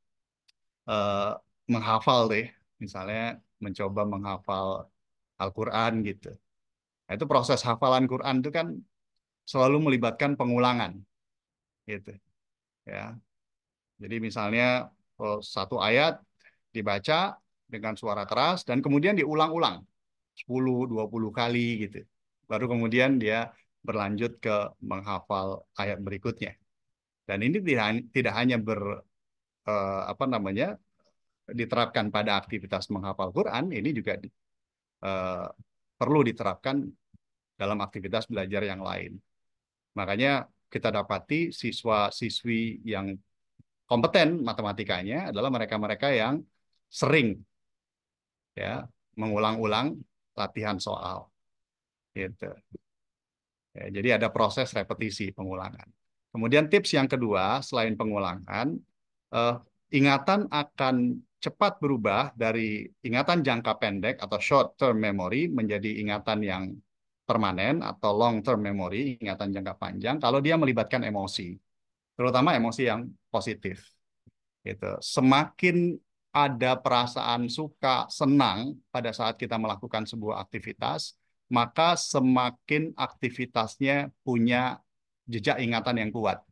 eh, menghafal deh, misalnya mencoba menghafal Al-Quran gitu. Nah, itu proses hafalan Quran itu kan selalu melibatkan pengulangan gitu ya. Jadi misalnya satu ayat dibaca dengan suara keras dan kemudian diulang-ulang 10-20 kali gitu. Baru kemudian dia berlanjut ke menghafal ayat berikutnya. Dan ini tidak hanya apa namanya diterapkan pada aktivitas menghafal Quran, ini juga eh, perlu diterapkan dalam aktivitas belajar yang lain. Makanya kita dapati siswa-siswi yang kompeten matematikanya adalah mereka-mereka yang sering ya mengulang-ulang latihan soal gitu. Ya, jadi ada proses repetisi pengulangan. Kemudian tips yang kedua selain pengulangan, eh, ingatan akan cepat berubah dari ingatan jangka pendek atau short term memory menjadi ingatan yang permanen atau long term memory, ingatan jangka panjang kalau dia melibatkan emosi, terutama emosi yang positif. Gitu. Semakin ada perasaan suka, senang pada saat kita melakukan sebuah aktivitas, maka semakin aktivitasnya punya jejak ingatan yang kuat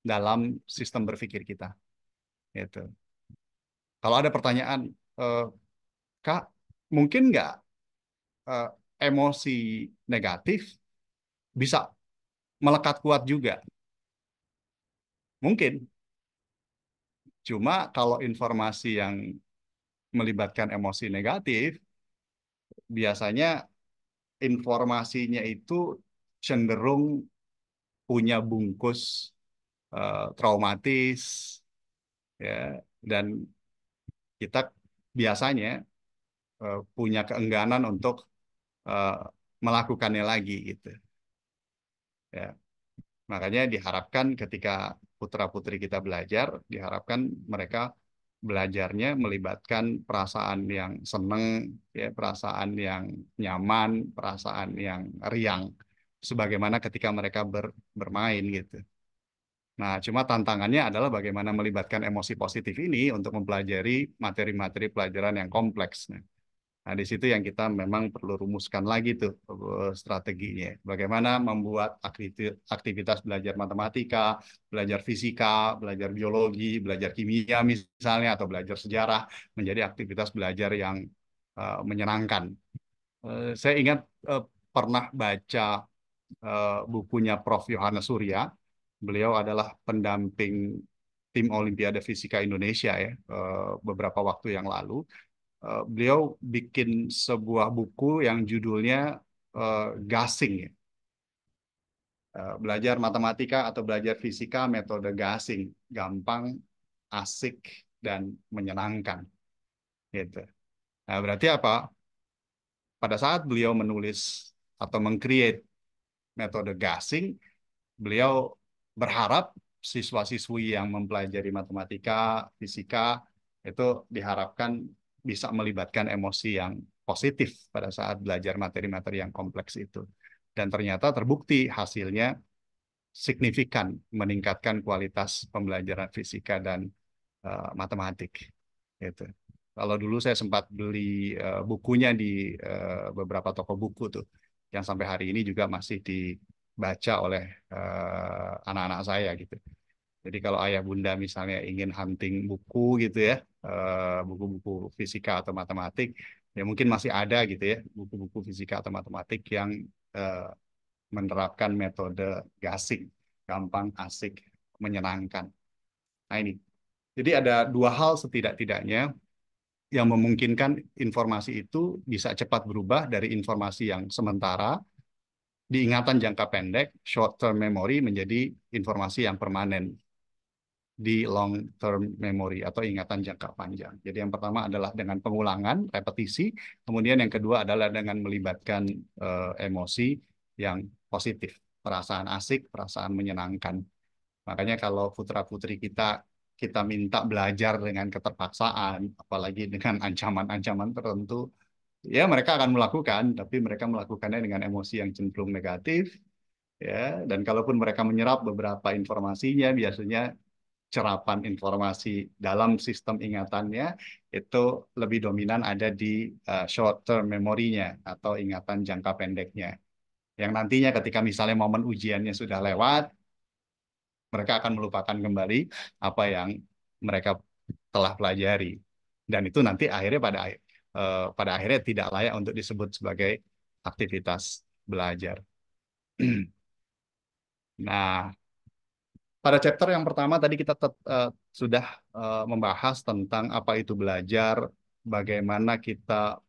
dalam sistem berpikir kita. Gitu. Kalau ada pertanyaan, eh, Kak, mungkin nggak eh, emosi negatif bisa melekat kuat juga? Mungkin. Cuma kalau informasi yang melibatkan emosi negatif, biasanya informasinya itu cenderung punya bungkus traumatis, ya, dan kita biasanya punya keengganan untuk eh, melakukannya lagi gitu. Ya, makanya diharapkan ketika putra-putri kita belajar, diharapkan mereka belajarnya melibatkan perasaan yang seneng, ya, perasaan yang nyaman, perasaan yang riang, sebagaimana ketika mereka bermain gitu. Nah, cuma tantangannya adalah bagaimana melibatkan emosi positif ini untuk mempelajari materi-materi pelajaran yang kompleks. Nah, di situ yang kita memang perlu rumuskan lagi tuh strateginya. Bagaimana membuat aktivitas belajar matematika, belajar fisika, belajar biologi, belajar kimia misalnya, atau belajar sejarah menjadi aktivitas belajar yang menyenangkan. Saya ingat pernah baca bukunya Prof. Yohanes Surya. Beliau adalah pendamping tim Olimpiade Fisika Indonesia ya beberapa waktu yang lalu. Beliau bikin sebuah buku yang judulnya Gasing ya. Belajar matematika atau belajar fisika metode gasing, gampang, asik, dan menyenangkan gitu. Nah, berarti apa? Pada saat beliau menulis atau meng-create metode gasing, beliau berharap siswa-siswi yang mempelajari matematika, fisika itu diharapkan bisa melibatkan emosi yang positif pada saat belajar materi-materi yang kompleks itu. Dan ternyata terbukti hasilnya signifikan meningkatkan kualitas pembelajaran fisika dan matematik. Gitu. Kalau dulu saya sempat beli bukunya di beberapa toko buku tuh, yang sampai hari ini juga masih dibaca oleh anak-anak saya gitu. Jadi kalau ayah bunda misalnya ingin hunting buku gitu ya, buku-buku fisika atau matematik, ya mungkin masih ada gitu ya, buku-buku fisika atau matematik yang eh, menerapkan metode gasing, gampang, asik, menyenangkan. Nah ini, jadi ada dua hal setidak-tidaknya yang memungkinkan informasi itu bisa cepat berubah dari informasi yang sementara di ingatan jangka pendek, short term memory, menjadi informasi yang permanen di long term memory atau ingatan jangka panjang. Jadi yang pertama adalah dengan pengulangan, repetisi, kemudian yang kedua adalah dengan melibatkan emosi yang positif, perasaan asik, perasaan menyenangkan. Makanya kalau putra-putri kita minta belajar dengan keterpaksaan, apalagi dengan ancaman-ancaman tertentu, ya mereka akan melakukan, tapi mereka melakukannya dengan emosi yang cenderung negatif, ya. Dan kalaupun mereka menyerap beberapa informasinya, biasanya cerapan informasi dalam sistem ingatannya itu lebih dominan ada di short term memorinya atau ingatan jangka pendeknya. Yang nantinya ketika misalnya momen ujiannya sudah lewat, mereka akan melupakan kembali apa yang mereka telah pelajari. Dan itu nanti akhirnya pada akhirnya tidak layak untuk disebut sebagai aktivitas belajar. Nah, pada chapter yang pertama tadi kita sudah membahas tentang apa itu belajar, bagaimana kita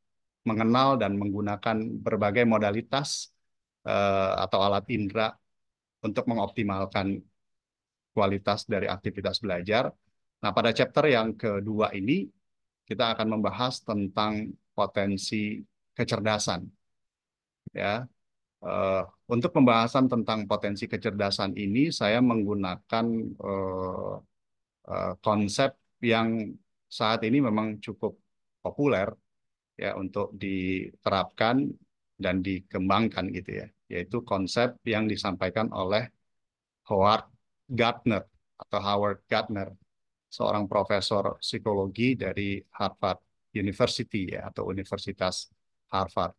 mengenal dan menggunakan berbagai modalitas atau alat indera untuk mengoptimalkan kualitas dari aktivitas belajar. Nah, pada chapter yang kedua ini kita akan membahas tentang potensi kecerdasan. Ya, Eh, untuk pembahasan tentang potensi kecerdasan ini, saya menggunakan konsep yang saat ini memang cukup populer ya untuk diterapkan dan dikembangkan gitu ya, yaitu konsep yang disampaikan oleh Howard Gardner atau Howard Gardner, seorang profesor psikologi dari Harvard University ya atau Universitas Harvard,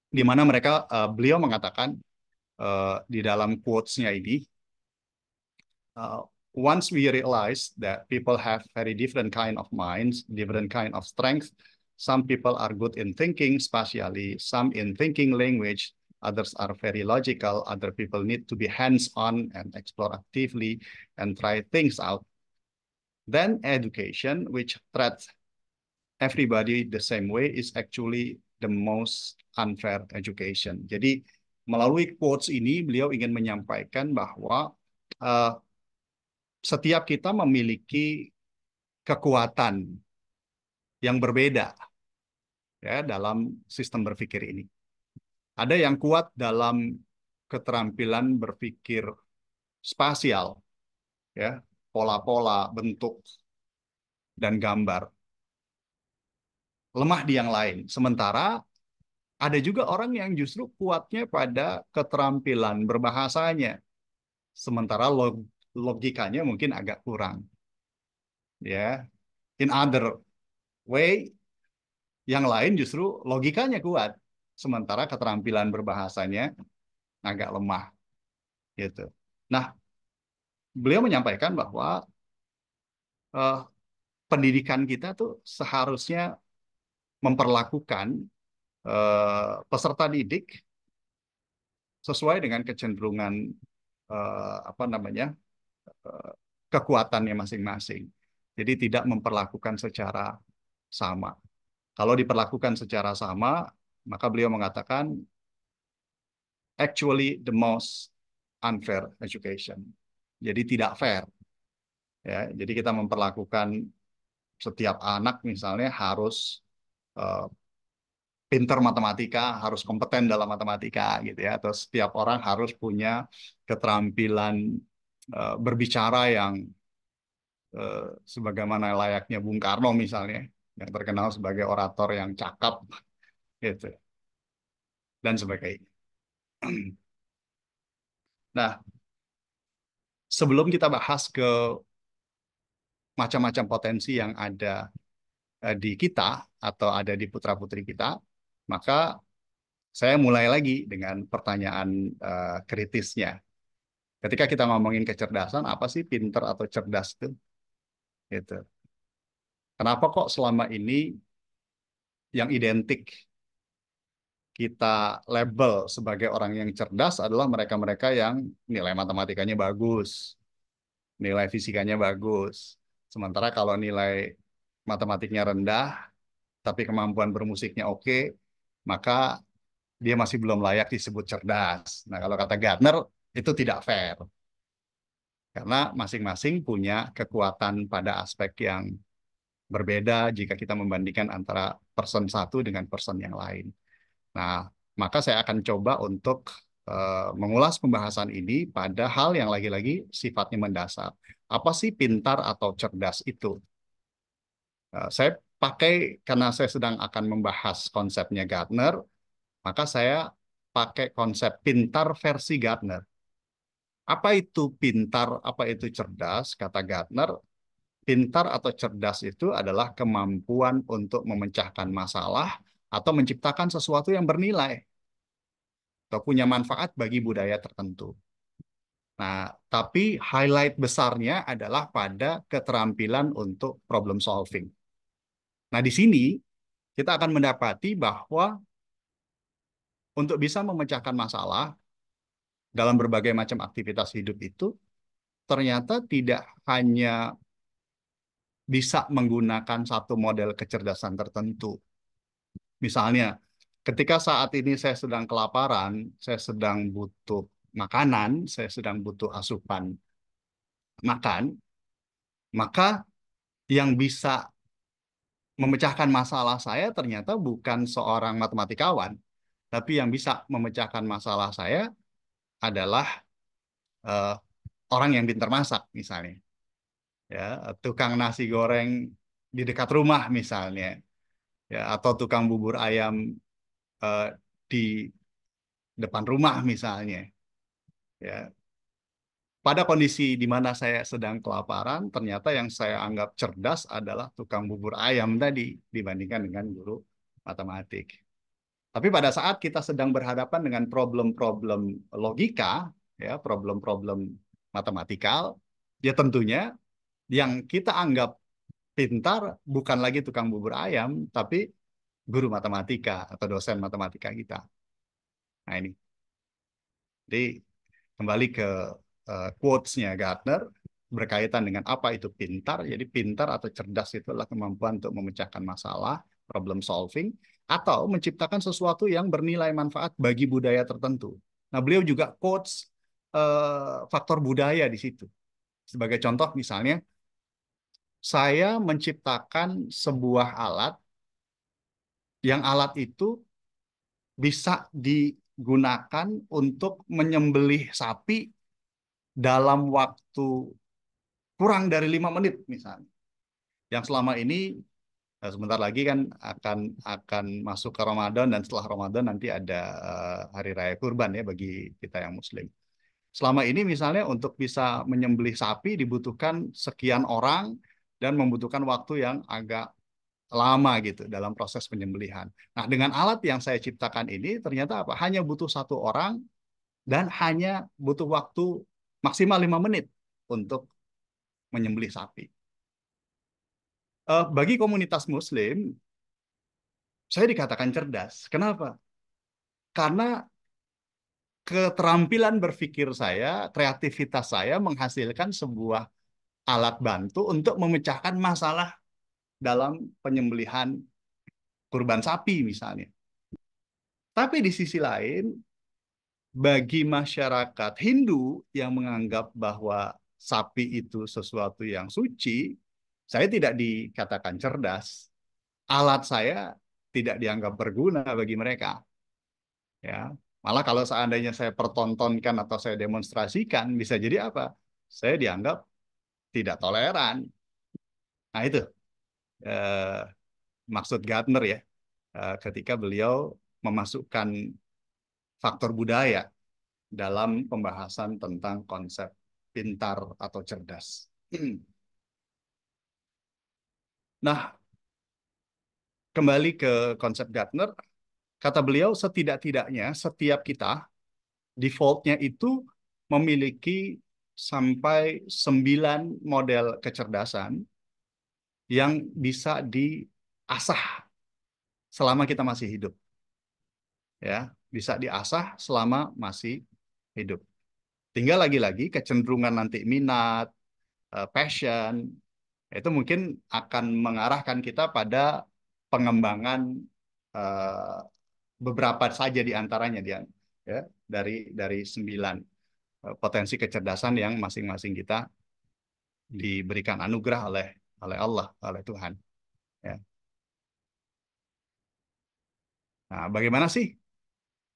di mana beliau mengatakan di dalam quotes-nya ini, once we realize that people have very different kind of minds, different kind of strength, some people are good in thinking spatially, some in thinking language, others are very logical, other people need to be hands-on and explore actively and try things out. Then education, which treats everybody the same way, is actually the most unfair education. Jadi melalui quotes ini beliau ingin menyampaikan bahwa eh, setiap kita memiliki kekuatan yang berbeda ya dalam sistem berpikir ini. Ada yang kuat dalam keterampilan berpikir spasial, ya, pola-pola, bentuk, dan gambar. Lemah di yang lain. Sementara ada juga orang yang justru kuatnya pada keterampilan berbahasanya. Sementara logikanya mungkin agak kurang. Ya, in other way, yang lain justru logikanya kuat, sementara keterampilan berbahasanya agak lemah, gitu. Nah, beliau menyampaikan bahwa eh, pendidikan kita tuh seharusnya memperlakukan peserta didik sesuai dengan kecenderungan apa namanya eh, kekuatannya masing-masing. Jadi tidak memperlakukan secara sama. Kalau diperlakukan secara sama, maka beliau mengatakan actually the most unfair education. Jadi tidak fair. Ya, jadi kita memperlakukan setiap anak misalnya harus uh, pinter matematika, harus kompeten dalam matematika gitu ya. Atau setiap orang harus punya keterampilan berbicara yang sebagaimana layaknya Bung Karno misalnya, yang terkenal sebagai orator yang cakap gitu dan sebagainya. Nah, sebelum kita bahas ke macam-macam potensi yang ada di kita atau ada di putra-putri kita, maka saya mulai lagi dengan pertanyaan kritisnya. Ketika kita ngomongin kecerdasan, apa sih pinter atau cerdas itu? Gitu. Kenapa kok selama ini yang identik kita label sebagai orang yang cerdas adalah mereka-mereka yang nilai matematikanya bagus, nilai fisikanya bagus. Sementara kalau nilai matematiknya rendah, tapi kemampuan bermusiknya oke, maka dia masih belum layak disebut cerdas. Nah, kalau kata Gardner, itu tidak fair. Karena masing-masing punya kekuatan pada aspek yang berbeda jika kita membandingkan antara person satu dengan person yang lain. Nah, maka saya akan coba untuk mengulas pembahasan ini pada hal yang lagi-lagi sifatnya mendasar. Apa sih pintar atau cerdas itu? Saya pakai, karena saya sedang akan membahas konsepnya Gardner, maka saya pakai konsep pintar versi Gardner. Apa itu pintar, apa itu cerdas? Kata Gardner, pintar atau cerdas itu adalah kemampuan untuk memecahkan masalah atau menciptakan sesuatu yang bernilai atau punya manfaat bagi budaya tertentu. Nah, tapi highlight besarnya adalah pada keterampilan untuk problem solving. Nah, di sini kita akan mendapati bahwa untuk bisa memecahkan masalah dalam berbagai macam aktivitas hidup itu ternyata tidak hanya bisa menggunakan satu model kecerdasan tertentu. Misalnya, ketika saat ini saya sedang kelaparan, saya sedang butuh makanan, saya sedang butuh asupan makan, maka yang bisa memecahkan masalah saya ternyata bukan seorang matematikawan, tapi yang bisa memecahkan masalah saya adalah uh, orang yang pintar masak, misalnya. Ya, tukang nasi goreng di dekat rumah, misalnya. Ya, atau tukang bubur ayam uh, di depan rumah, misalnya. Ya, pada kondisi di mana saya sedang kelaparan, ternyata yang saya anggap cerdas adalah tukang bubur ayam tadi dibandingkan dengan guru matematik. Tapi pada saat kita sedang berhadapan dengan problem-problem logika, ya, problem-problem matematikal, ya tentunya yang kita anggap pintar bukan lagi tukang bubur ayam, tapi guru matematika atau dosen matematika kita. Nah ini. Jadi kembali ke quotes-nya Gardner berkaitan dengan apa itu pintar. Jadi pintar atau cerdas itu adalah kemampuan untuk memecahkan masalah, problem solving, atau menciptakan sesuatu yang bernilai manfaat bagi budaya tertentu. Nah, beliau juga quotes faktor budaya di situ. Sebagai contoh misalnya, saya menciptakan sebuah alat yang alat itu bisa digunakan untuk menyembelih sapi dalam waktu kurang dari 5 menit misalnya. Yang selama ini sebentar lagi kan akan masuk ke Ramadan, dan setelah Ramadan nanti ada hari raya kurban ya bagi kita yang Muslim. Selama ini misalnya untuk bisa menyembelih sapi dibutuhkan sekian orang dan membutuhkan waktu yang agak lama gitu dalam proses penyembelihan. Nah, dengan alat yang saya ciptakan ini ternyata apa? Hanya butuh satu orang dan hanya butuh waktu maksimal 5 menit untuk menyembelih sapi. Bagi komunitas Muslim, saya dikatakan cerdas. Kenapa? Karena keterampilan berpikir saya, kreativitas saya menghasilkan sebuah alat bantu untuk memecahkan masalah dalam penyembelihan kurban sapi misalnya. Tapi di sisi lain, bagi masyarakat Hindu yang menganggap bahwa sapi itu sesuatu yang suci, saya tidak dikatakan cerdas. Alat saya tidak dianggap berguna bagi mereka. Ya, malah kalau seandainya saya pertontonkan atau saya demonstrasikan, bisa jadi apa? Saya dianggap tidak toleran. Nah itu eh, maksud Gardner ya, ketika beliau memasukkan faktor budaya dalam pembahasan tentang konsep pintar atau cerdas. Nah, kembali ke konsep Gardner, kata beliau setidak-tidaknya setiap kita defaultnya itu memiliki sampai 9 model kecerdasan yang bisa diasah selama kita masih hidup. Ya, bisa diasah selama masih hidup. Tinggal lagi-lagi kecenderungan nanti minat, passion, itu mungkin akan mengarahkan kita pada pengembangan eh, beberapa saja di antaranya dia, ya, dari 9 potensi kecerdasan yang masing-masing kita diberikan anugerah oleh Allah, oleh Tuhan. Ya. Nah, bagaimana sih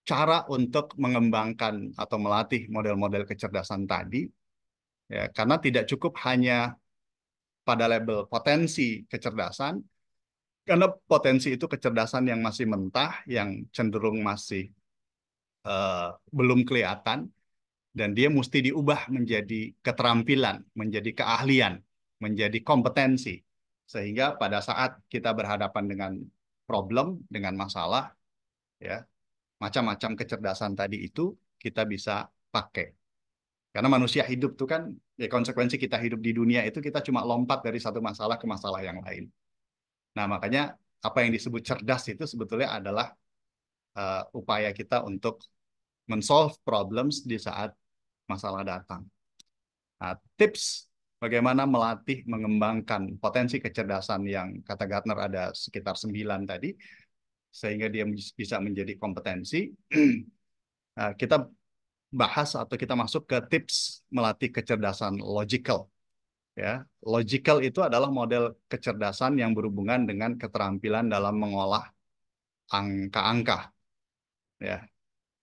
cara untuk mengembangkan atau melatih model-model kecerdasan tadi? Ya, karena tidak cukup hanya pada level potensi kecerdasan, karena potensi itu kecerdasan yang masih mentah, yang cenderung masih belum kelihatan, dan dia mesti diubah menjadi keterampilan, menjadi keahlian, menjadi kompetensi. Sehingga pada saat kita berhadapan dengan problem, dengan masalah, ya, macam-macam kecerdasan tadi itu kita bisa pakai. Karena manusia hidup itu kan, ya konsekuensi kita hidup di dunia itu kita cuma lompat dari satu masalah ke masalah yang lain. Nah, makanya apa yang disebut cerdas itu sebetulnya adalah upaya kita untuk men-solve problems di saat masalah datang. Nah, tips bagaimana melatih, mengembangkan potensi kecerdasan yang kata Gartner ada sekitar 9 tadi, sehingga dia bisa menjadi kompetensi. Kita bahas atau kita masuk ke tips melatih kecerdasan logical. Ya, logical itu adalah model kecerdasan yang berhubungan dengan keterampilan dalam mengolah angka-angka, ya,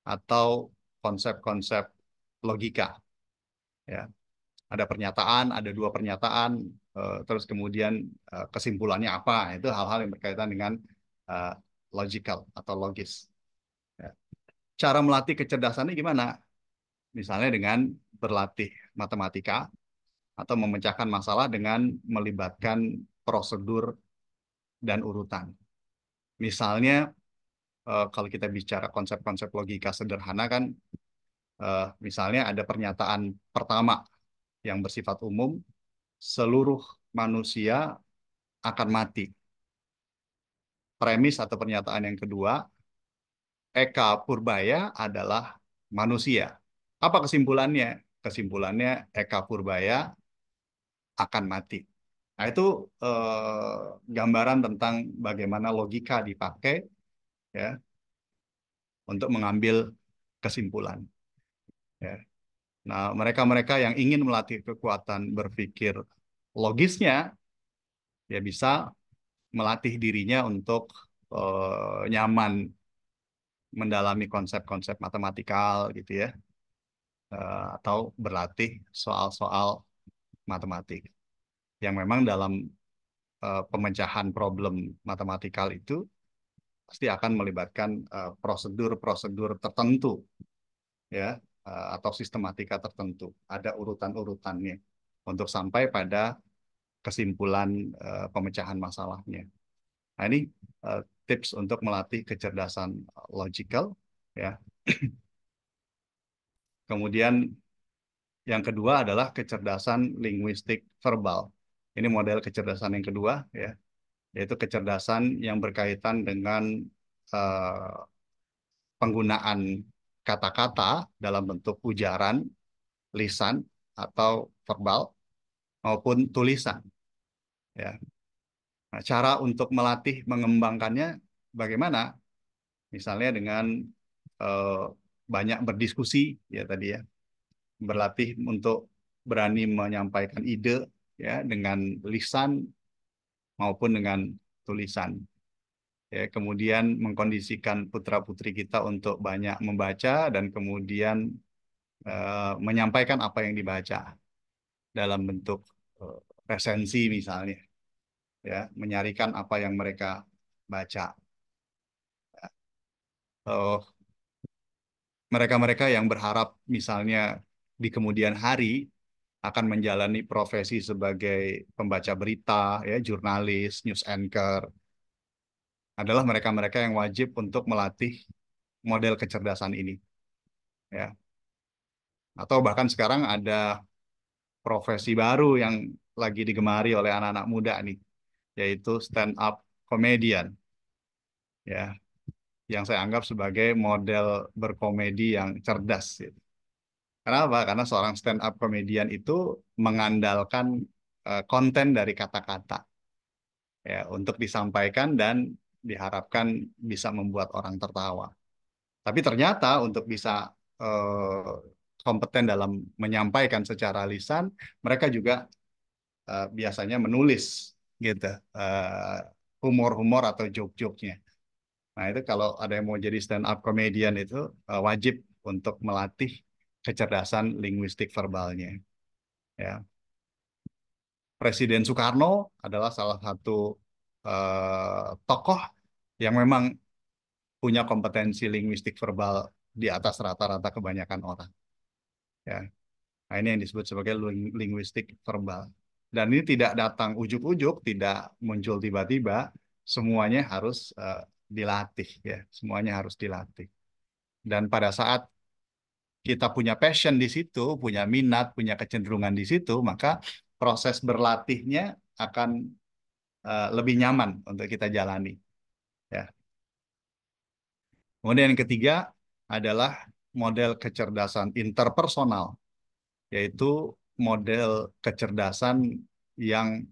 atau konsep-konsep logika. Ya, ada pernyataan, ada 2 pernyataan, terus kemudian kesimpulannya apa? Itu hal-hal yang berkaitan dengan eh, logical atau logis. Ya. Cara melatih kecerdasannya gimana? Misalnya dengan berlatih matematika atau memecahkan masalah dengan melibatkan prosedur dan urutan. Misalnya kalau kita bicara konsep-konsep logika sederhana kan, misalnya ada pernyataan pertama yang bersifat umum, seluruh manusia akan mati. Premis atau pernyataan yang kedua, Eka Purbaya adalah manusia. Apa kesimpulannya? Kesimpulannya Eka Purbaya akan mati. Nah, itu gambaran tentang bagaimana logika dipakai ya untuk mengambil kesimpulan. Ya. Nah, mereka-mereka yang ingin melatih kekuatan berpikir logisnya, ya bisa melatih dirinya untuk nyaman mendalami konsep-konsep matematikal gitu ya, atau berlatih soal-soal matematik yang memang dalam pemecahan problem matematikal itu pasti akan melibatkan prosedur-prosedur tertentu ya, atau sistematika tertentu. Ada urutan-urutannya untuk sampai pada kesimpulan pemecahan masalahnya. Nah, ini tips untuk melatih kecerdasan logical ya. Kemudian yang kedua adalah kecerdasan linguistik verbal. Ini model kecerdasan yang kedua ya, yaitu kecerdasan yang berkaitan dengan eh, penggunaan kata-kata dalam bentuk ujaran, lisan atau verbal maupun tulisan ya. Nah, cara untuk melatih mengembangkannya bagaimana? Misalnya dengan eh, banyak berdiskusi ya tadi ya, berlatih untuk berani menyampaikan ide ya dengan lisan maupun dengan tulisan. Ya, kemudian mengkondisikan putra-putri kita untuk banyak membaca dan kemudian menyampaikan apa yang dibaca dalam bentuk resensi misalnya, ya, menyarikan apa yang mereka baca. Mereka-mereka yang berharap misalnya di kemudian hari akan menjalani profesi sebagai pembaca berita, ya, jurnalis, news anchor, adalah mereka-mereka yang wajib untuk melatih model kecerdasan ini, ya. Atau bahkan sekarang ada profesi baru yang lagi digemari oleh anak-anak muda nih, yaitu stand up comedian, ya, yang saya anggap sebagai model berkomedi yang cerdas, gitu. Kenapa? Karena seorang stand up comedian itu mengandalkan konten dari kata-kata ya untuk disampaikan dan diharapkan bisa membuat orang tertawa. Tapi ternyata untuk bisa kompeten dalam menyampaikan secara lisan, mereka juga biasanya menulis gitu humor-humor atau joke-joknya. Nah, itu kalau ada yang mau jadi stand up comedian itu wajib untuk melatih kecerdasan linguistik verbalnya. Ya. Presiden Soekarno adalah salah satu tokoh yang memang punya kompetensi linguistik verbal di atas rata-rata kebanyakan orang. Ya. Nah, ini yang disebut sebagai linguistik verbal. Dan ini tidak datang ujuk-ujuk, tidak muncul tiba-tiba, semuanya harus dilatih ya, semuanya harus dilatih. Dan pada saat kita punya passion di situ, punya minat, punya kecenderungan di situ, maka proses berlatihnya akan lebih nyaman untuk kita jalani. Ya. Kemudian yang ketiga adalah model kecerdasan interpersonal, yaitu model kecerdasan yang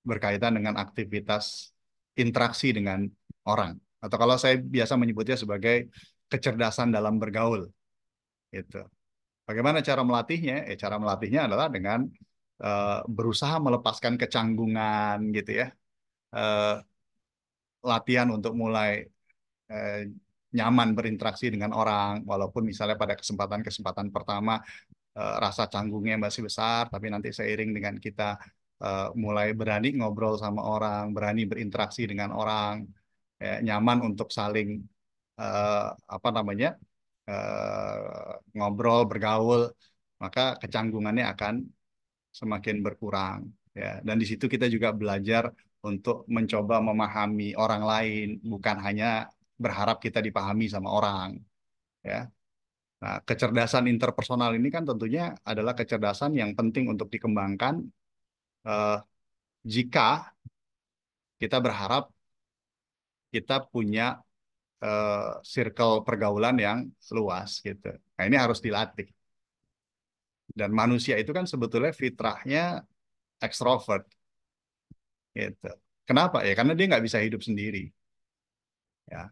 berkaitan dengan aktivitas interaksi dengan orang. Atau kalau saya biasa menyebutnya sebagai kecerdasan dalam bergaul. Gitu. Bagaimana cara melatihnya? Cara melatihnya adalah dengan berusaha melepaskan kecanggungan gitu ya. Latihan untuk mulai eh, nyaman berinteraksi dengan orang, walaupun misalnya pada kesempatan-kesempatan pertama rasa canggungnya masih besar, tapi nanti seiring dengan kita mulai berani ngobrol sama orang, berani berinteraksi dengan orang, nyaman untuk saling apa namanya ngobrol, bergaul, maka kecanggungannya akan semakin berkurang. Ya, dan di situ kita juga belajar untuk mencoba memahami orang lain, bukan hanya berharap kita dipahami sama orang. Ya, nah, kecerdasan interpersonal ini kan tentunya adalah kecerdasan yang penting untuk dikembangkan eh, jika kita berharap kita punya circle pergaulan yang luas gitu. Nah, ini harus dilatih. Dan manusia itu kan sebetulnya fitrahnya ekstrovert gitu. Kenapa? Ya karena dia nggak bisa hidup sendiri. Ya.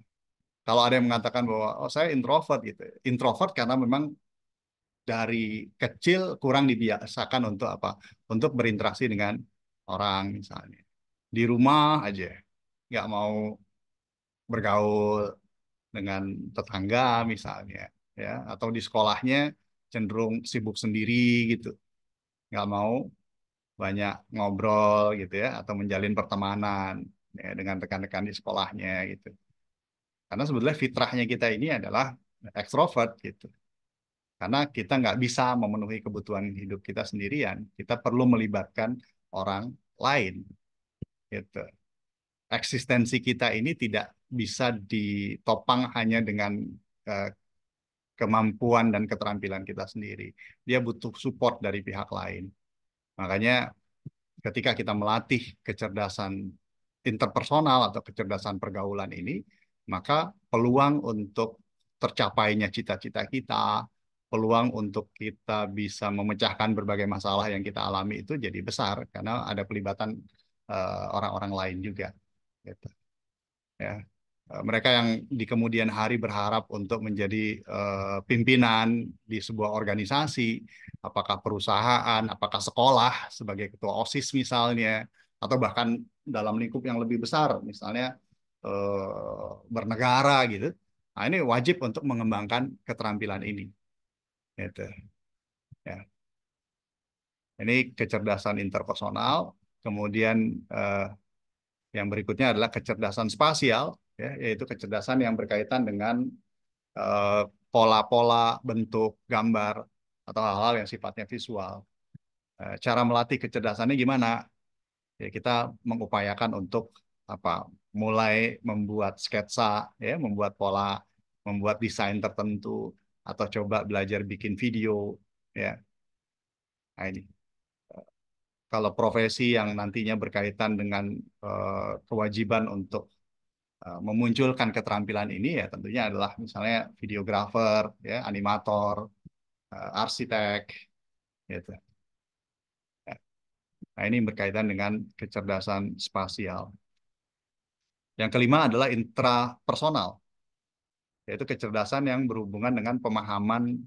Kalau ada yang mengatakan bahwa oh saya introvert gitu. Introvert karena memang dari kecil kurang dibiasakan untuk apa? Untuk berinteraksi dengan orang misalnya. Di rumah aja nggak mau bergaul dengan tetangga misalnya, ya, atau di sekolahnya cenderung sibuk sendiri gitu, nggak mau banyak ngobrol gitu ya, atau menjalin pertemanan ya, dengan rekan-rekan di sekolahnya gitu. Karena sebetulnya fitrahnya kita ini adalah ekstrovert gitu. Karena kita nggak bisa memenuhi kebutuhan hidup kita sendirian, kita perlu melibatkan orang lain gitu. Eksistensi kita ini tidak bisa ditopang hanya dengan eh, kemampuan dan keterampilan kita sendiri. Dia butuh support dari pihak lain. Makanya ketika kita melatih kecerdasan interpersonal atau kecerdasan pergaulan ini, maka peluang untuk tercapainya cita-cita kita, peluang untuk kita bisa memecahkan berbagai masalah yang kita alami itu jadi besar karena ada pelibatan orang-orang lain juga. Gitu. Ya. Mereka yang di kemudian hari berharap untuk menjadi pimpinan di sebuah organisasi, apakah perusahaan, apakah sekolah sebagai ketua OSIS misalnya, atau bahkan dalam lingkup yang lebih besar, misalnya bernegara gitu. Nah, ini wajib untuk mengembangkan keterampilan ini. Gitu. Ya. Ini kecerdasan interpersonal, kemudian yang berikutnya adalah kecerdasan spasial, ya, yaitu kecerdasan yang berkaitan dengan pola-pola, bentuk, gambar, atau hal-hal yang sifatnya visual. Cara melatih kecerdasannya gimana? Ya, kita mengupayakan untuk apa? Mulai membuat sketsa, ya, membuat pola, membuat desain tertentu, atau coba belajar bikin video, ya. Nah, ini. Kalau profesi yang nantinya berkaitan dengan kewajiban untuk memunculkan keterampilan ini ya tentunya adalah misalnya videografer, ya, animator, arsitek, gitu. Nah, ini berkaitan dengan kecerdasan spasial. Yang kelima adalah intrapersonal, yaitu kecerdasan yang berhubungan dengan pemahaman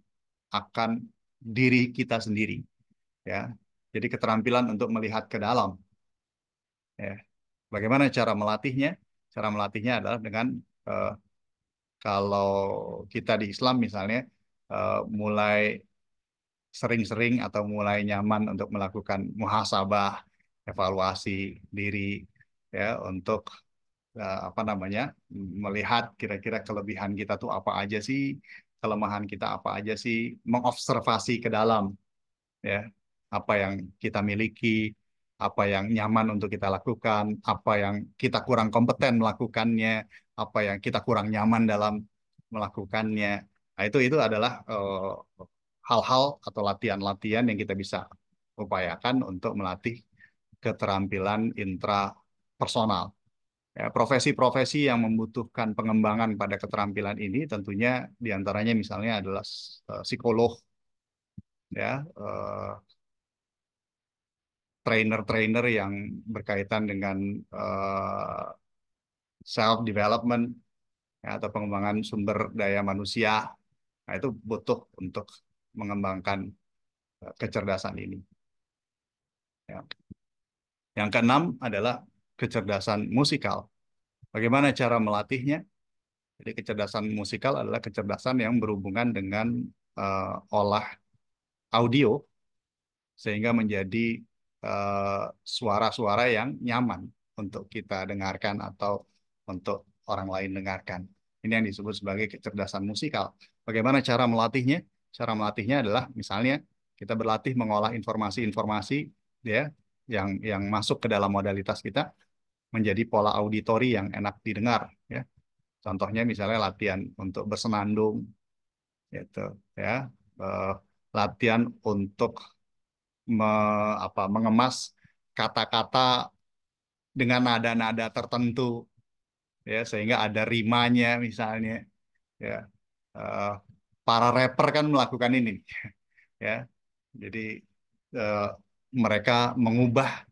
akan diri kita sendiri, ya. Jadi keterampilan untuk melihat ke dalam, ya. Bagaimana cara melatihnya? Cara melatihnya adalah dengan kalau kita di Islam misalnya mulai sering-sering atau mulai nyaman untuk melakukan muhasabah, evaluasi diri, ya, untuk apa namanya, melihat kira-kira kelebihan kita tuh apa aja sih, kelemahan kita apa aja sih, mengobservasi ke dalam, ya, apa yang kita miliki, apa yang nyaman untuk kita lakukan, apa yang kita kurang kompeten melakukannya, apa yang kita kurang nyaman dalam melakukannya. Nah, itu adalah hal-hal atau latihan-latihan yang kita bisa upayakan untuk melatih keterampilan intrapersonal. Ya, profesi-profesi yang membutuhkan pengembangan pada keterampilan ini tentunya diantaranya misalnya adalah psikolog, ya, trainer-trainer yang berkaitan dengan self development, ya, atau pengembangan sumber daya manusia. Nah, itu butuh untuk mengembangkan kecerdasan ini. Ya. Yang keenam adalah kecerdasan musikal. Bagaimana cara melatihnya? Jadi kecerdasan musikal adalah kecerdasan yang berhubungan dengan olah audio sehingga menjadi suara-suara yang nyaman untuk kita dengarkan atau untuk orang lain dengarkan. Ini yang disebut sebagai kecerdasan musikal. Bagaimana cara melatihnya? Cara melatihnya adalah misalnya kita berlatih mengolah informasi-informasi, ya, yang masuk ke dalam modalitas kita menjadi pola auditori yang enak didengar, ya. Contohnya misalnya latihan untuk bersenandung, gitu, ya. Latihan untuk mengemas kata-kata dengan nada-nada tertentu, ya, sehingga ada rimanya misalnya, ya. Eh, para rapper kan melakukan ini, ya. Jadi eh, mereka mengubah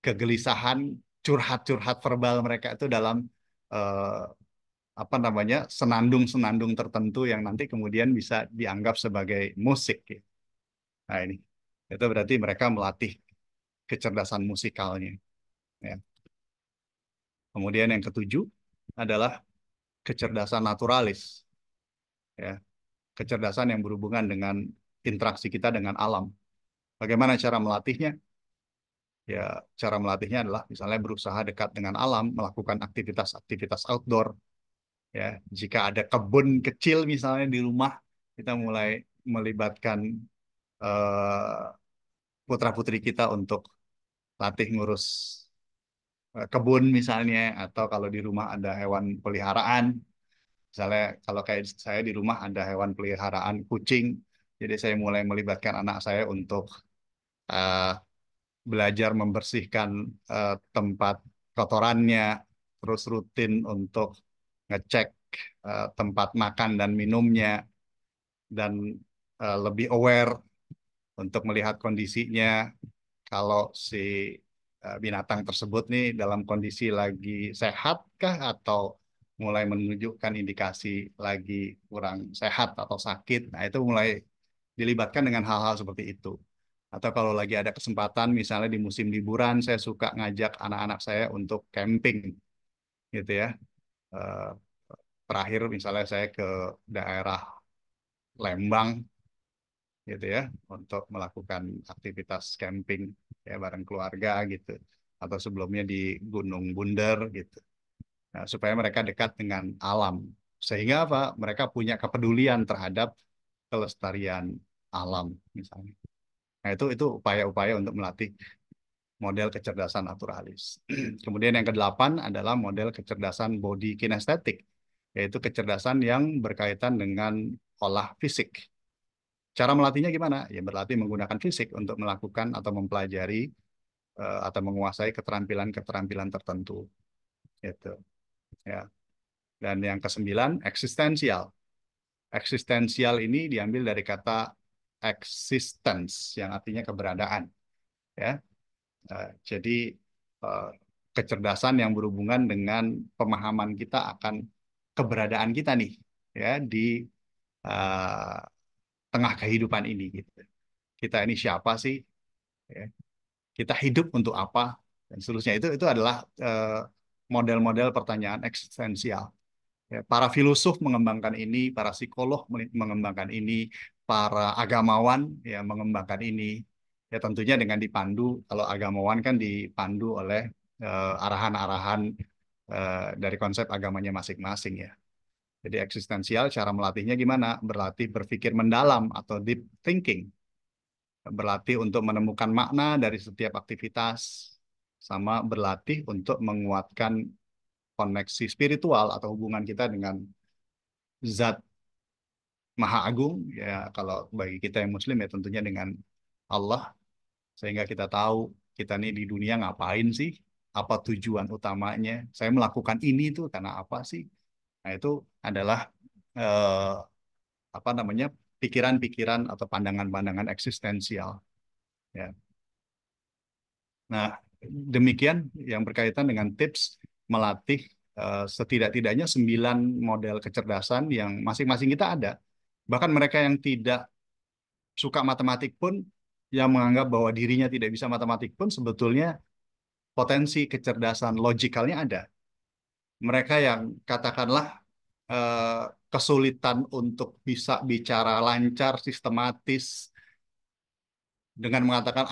kegelisahan, curhat-curhat verbal mereka itu dalam eh, apa namanya, senandung-senandung tertentu yang nanti kemudian bisa dianggap sebagai musik, gitu. Nah ini, itu berarti mereka melatih kecerdasan musikalnya. Ya. Kemudian yang ketujuh adalah kecerdasan naturalis. Ya. Kecerdasan yang berhubungan dengan interaksi kita dengan alam. Bagaimana cara melatihnya? Ya, cara melatihnya adalah misalnya berusaha dekat dengan alam, melakukan aktivitas-aktivitas outdoor. Ya, jika ada kebun kecil misalnya di rumah, kita mulai melibatkan putra-putri kita untuk latih ngurus kebun misalnya, atau kalau di rumah ada hewan peliharaan, misalnya kalau kayak saya di rumah ada hewan peliharaan kucing, jadi saya mulai melibatkan anak saya untuk eh, belajar membersihkan tempat kotorannya, terus rutin untuk ngecek tempat makan dan minumnya, dan lebih aware untuk melihat kondisinya. Kalau si binatang tersebut nih dalam kondisi lagi sehat kah, atau mulai menunjukkan indikasi lagi kurang sehat atau sakit. Nah, itu mulai dilibatkan dengan hal-hal seperti itu. Atau kalau lagi ada kesempatan, misalnya di musim liburan, saya suka ngajak anak-anak saya untuk camping, gitu ya. Eh, Terakhir, misalnya saya ke daerah Lembang, gitu ya, untuk melakukan aktivitas camping ya bareng keluarga gitu. Atau sebelumnya di Gunung Bunder gitu. Nah, supaya mereka dekat dengan alam. Sehingga apa? Mereka punya kepedulian terhadap kelestarian alam misalnya. Nah, itu upaya-upaya untuk melatih model kecerdasan naturalis. Kemudian yang kedelapan adalah model kecerdasan body kinestetik, yaitu kecerdasan yang berkaitan dengan olah fisik. Cara melatihnya gimana? Ya berlatih menggunakan fisik untuk melakukan atau mempelajari atau menguasai keterampilan-keterampilan tertentu. Gitu. Ya. Dan yang kesembilan, eksistensial. Eksistensial ini diambil dari kata existence, yang artinya keberadaan. Ya. Jadi eh, kecerdasan yang berhubungan dengan pemahaman kita akan keberadaan kita nih, ya, di eh, tengah kehidupan ini. Gitu. Kita ini siapa sih? Ya. Kita hidup untuk apa? Dan seterusnya. Itu adalah model-model pertanyaan eksistensial. Ya, para filosof mengembangkan ini, para psikolog mengembangkan ini, para agamawan ya mengembangkan ini. Ya tentunya dengan dipandu, kalau agamawan kan dipandu oleh arahan-arahan dari konsep agamanya masing-masing ya. Jadi eksistensial cara melatihnya gimana? Berlatih berpikir mendalam atau deep thinking. Berlatih untuk menemukan makna dari setiap aktivitas, sama berlatih untuk menguatkan koneksi spiritual atau hubungan kita dengan zat Maha Agung, ya kalau bagi kita yang Muslim ya tentunya dengan Allah, sehingga kita tahu kita nih di dunia ngapain sih, apa tujuan utamanya, saya melakukan ini tuh karena apa sih. Nah itu adalah eh, apa namanya pikiran-pikiran atau pandangan-pandangan eksistensial. Ya. Nah demikian yang berkaitan dengan tips melatih setidak-tidaknya 9 model kecerdasan yang masing-masing kita ada. Bahkan mereka yang tidak suka matematik pun, yang menganggap bahwa dirinya tidak bisa matematik pun, sebetulnya potensi kecerdasan logikalnya ada. Mereka yang katakanlah eh, kesulitan untuk bisa bicara lancar, sistematis, dengan mengatakan,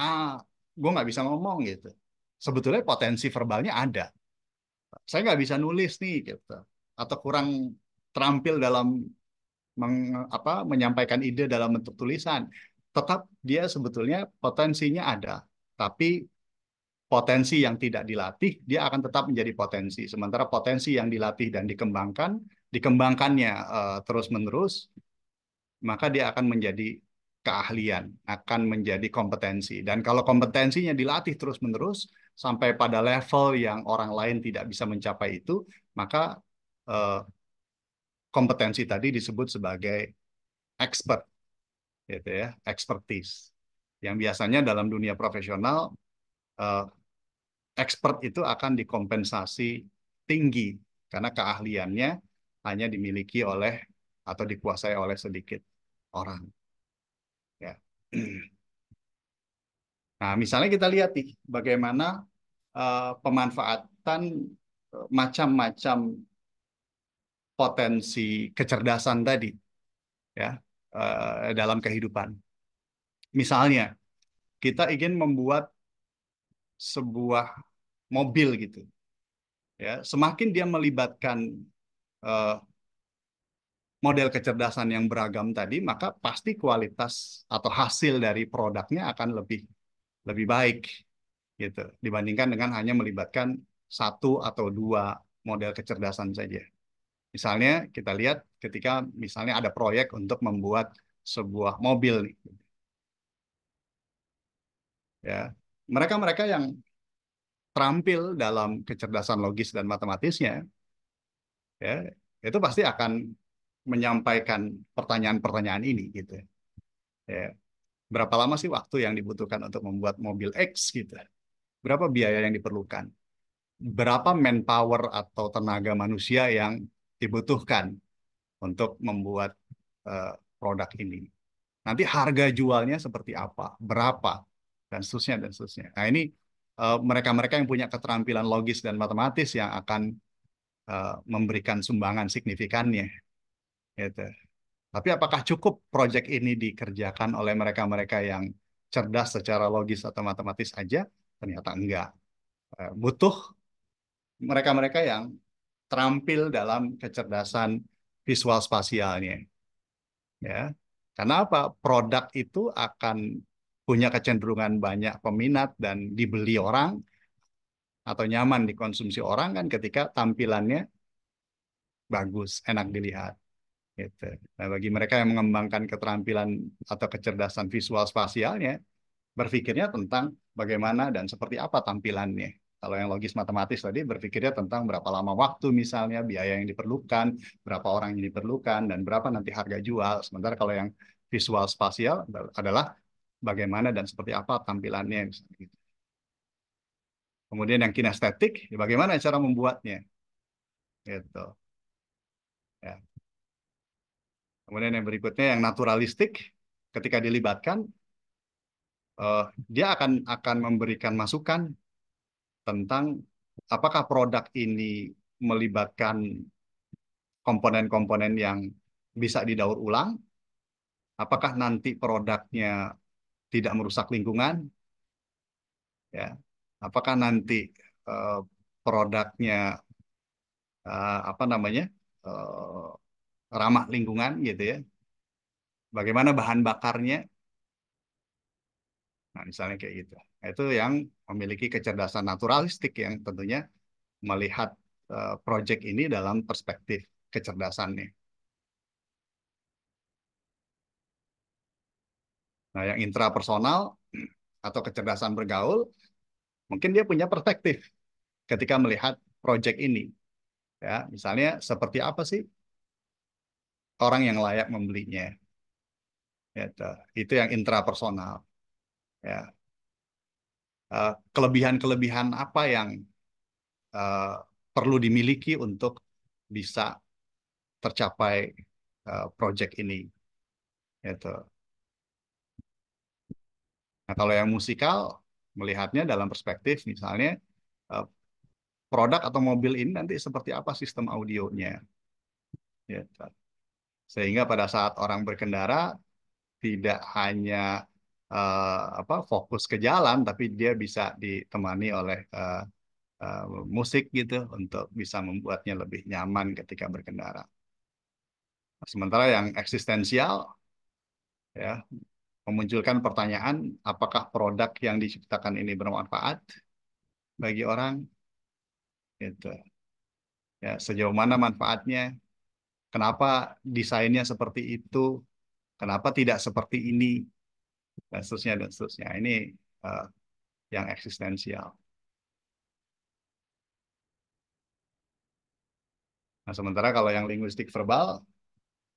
gue nggak bisa ngomong gitu. Sebetulnya potensi verbalnya ada. Saya nggak bisa nulis nih gitu. Atau kurang terampil dalam menyampaikan ide dalam bentuk tulisan. Tetap dia sebetulnya potensinya ada. Tapi potensi yang tidak dilatih, dia akan tetap menjadi potensi. Sementara potensi yang dilatih dan dikembangkannya terus-menerus, maka dia akan menjadi keahlian, akan menjadi kompetensi. Dan kalau kompetensinya dilatih terus-menerus, sampai pada level yang orang lain tidak bisa mencapai itu, maka eh, kompetensi tadi disebut sebagai expert, gitu ya, expertise. Yang biasanya dalam dunia profesional, eh, expert itu akan dikompensasi tinggi karena keahliannya hanya dimiliki oleh atau dikuasai oleh sedikit orang. Ya. Nah, misalnya kita lihat nih bagaimana pemanfaatan macam-macam potensi kecerdasan tadi ya dalam kehidupan. Misalnya, kita ingin membuat sebuah mobil gitu. Ya, semakin dia melibatkan eh, model kecerdasan yang beragam tadi, maka pasti kualitas atau hasil dari produknya akan lebih lebih baik gitu dibandingkan dengan hanya melibatkan satu atau dua model kecerdasan saja. Misalnya kita lihat ketika misalnya ada proyek untuk membuat sebuah mobil nih, ya. Mereka-mereka yang terampil dalam kecerdasan logis dan matematisnya, ya, itu pasti akan menyampaikan pertanyaan-pertanyaan ini gitu. Ya. Berapa lama sih waktu yang dibutuhkan untuk membuat mobil X gitu? Berapa biaya yang diperlukan? Berapa manpower atau tenaga manusia yang dibutuhkan untuk membuat eh, produk ini? Nanti harga jualnya seperti apa? Berapa? Dan seterusnya dan seterusnya. Nah, ini mereka-mereka yang punya keterampilan logis dan matematis yang akan memberikan sumbangan signifikannya gitu. Tapi apakah cukup proyek ini dikerjakan oleh mereka-mereka yang cerdas secara logis atau matematis aja? Ternyata enggak. Butuh mereka-mereka yang terampil dalam kecerdasan visual spasialnya. Ya, karena apa? Produk itu akan punya kecenderungan banyak peminat dan dibeli orang atau nyaman dikonsumsi orang kan ketika tampilannya bagus, enak dilihat. Gitu. Nah, bagi mereka yang mengembangkan keterampilan atau kecerdasan visual spasialnya, berpikirnya tentang bagaimana dan seperti apa tampilannya. Kalau yang logis matematis tadi berpikirnya tentang berapa lama waktu misalnya, biaya yang diperlukan, berapa orang yang diperlukan, dan berapa nanti harga jual. Sementara kalau yang visual spasial adalah bagaimana dan seperti apa tampilannya. Misalnya gitu. Kemudian yang kinestetik, ya bagaimana cara membuatnya. Gitu. Ya. Kemudian yang berikutnya yang naturalistik, ketika dilibatkan, dia akan memberikan masukan tentang apakah produk ini melibatkan komponen-komponen yang bisa didaur ulang, apakah nanti produknya tidak merusak lingkungan, ya, apakah nanti eh, produknya apa namanya ramah lingkungan gitu ya, bagaimana bahan bakarnya, nah misalnya kayak gitu. Nah, itu yang memiliki kecerdasan naturalistik yang tentunya melihat proyek ini dalam perspektif kecerdasannya. Nah, yang intrapersonal atau kecerdasan bergaul, mungkin dia punya perspektif ketika melihat proyek ini. Ya, misalnya seperti apa sih orang yang layak membelinya? Gitu. Itu yang intrapersonal. Ya, kelebihan-kelebihan apa yang eh, perlu dimiliki untuk bisa tercapai proyek ini? Gitu. Nah, kalau yang musikal, melihatnya dalam perspektif misalnya eh, produk atau mobil ini nanti seperti apa sistem audionya. Gitu. Sehingga pada saat orang berkendara tidak hanya fokus ke jalan, tapi dia bisa ditemani oleh eh, musik gitu untuk bisa membuatnya lebih nyaman ketika berkendara. Sementara yang eksistensial ya memunculkan pertanyaan apakah produk yang diciptakan ini bermanfaat bagi orang gitu. Ya, sejauh mana manfaatnya? Kenapa desainnya seperti itu? Kenapa tidak seperti ini? Dan seterusnya dan seterusnya. Ini eh, yang eksistensial. Nah, sementara kalau yang linguistik verbal,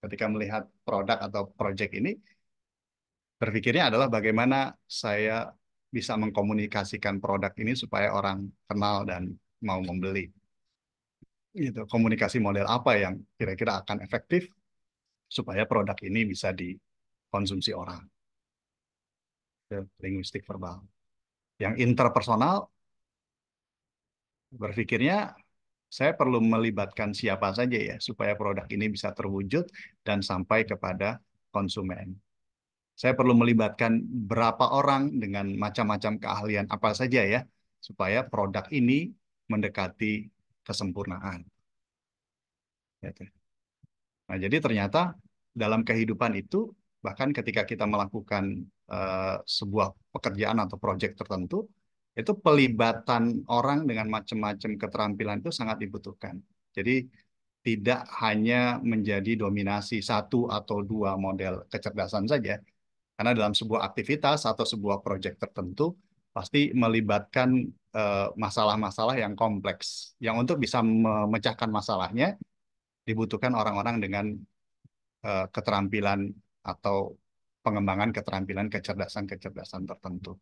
ketika melihat produk atau project ini, berpikirnya adalah bagaimana saya bisa mengkomunikasikan produk ini supaya orang kenal dan mau membeli. Gitu. Komunikasi model apa yang kira-kira akan efektif supaya produk ini bisa dikonsumsi orang. Itu linguistik verbal. Yang interpersonal, berpikirnya saya perlu melibatkan siapa saja ya supaya produk ini bisa terwujud dan sampai kepada konsumen. Saya perlu melibatkan berapa orang dengan macam-macam keahlian apa saja ya supaya produk ini mendekati kesempurnaan. Gitu. Nah, jadi ternyata dalam kehidupan itu bahkan ketika kita melakukan sebuah pekerjaan atau proyek tertentu, itu pelibatan orang dengan macam-macam keterampilan itu sangat dibutuhkan. Jadi tidak hanya menjadi dominasi satu atau dua model kecerdasan saja, karena dalam sebuah aktivitas atau sebuah proyek tertentu pasti melibatkan masalah-masalah yang kompleks. Yang untuk bisa memecahkan masalahnya dibutuhkan orang-orang dengan keterampilan atau pengembangan keterampilan kecerdasan-kecerdasan tertentu.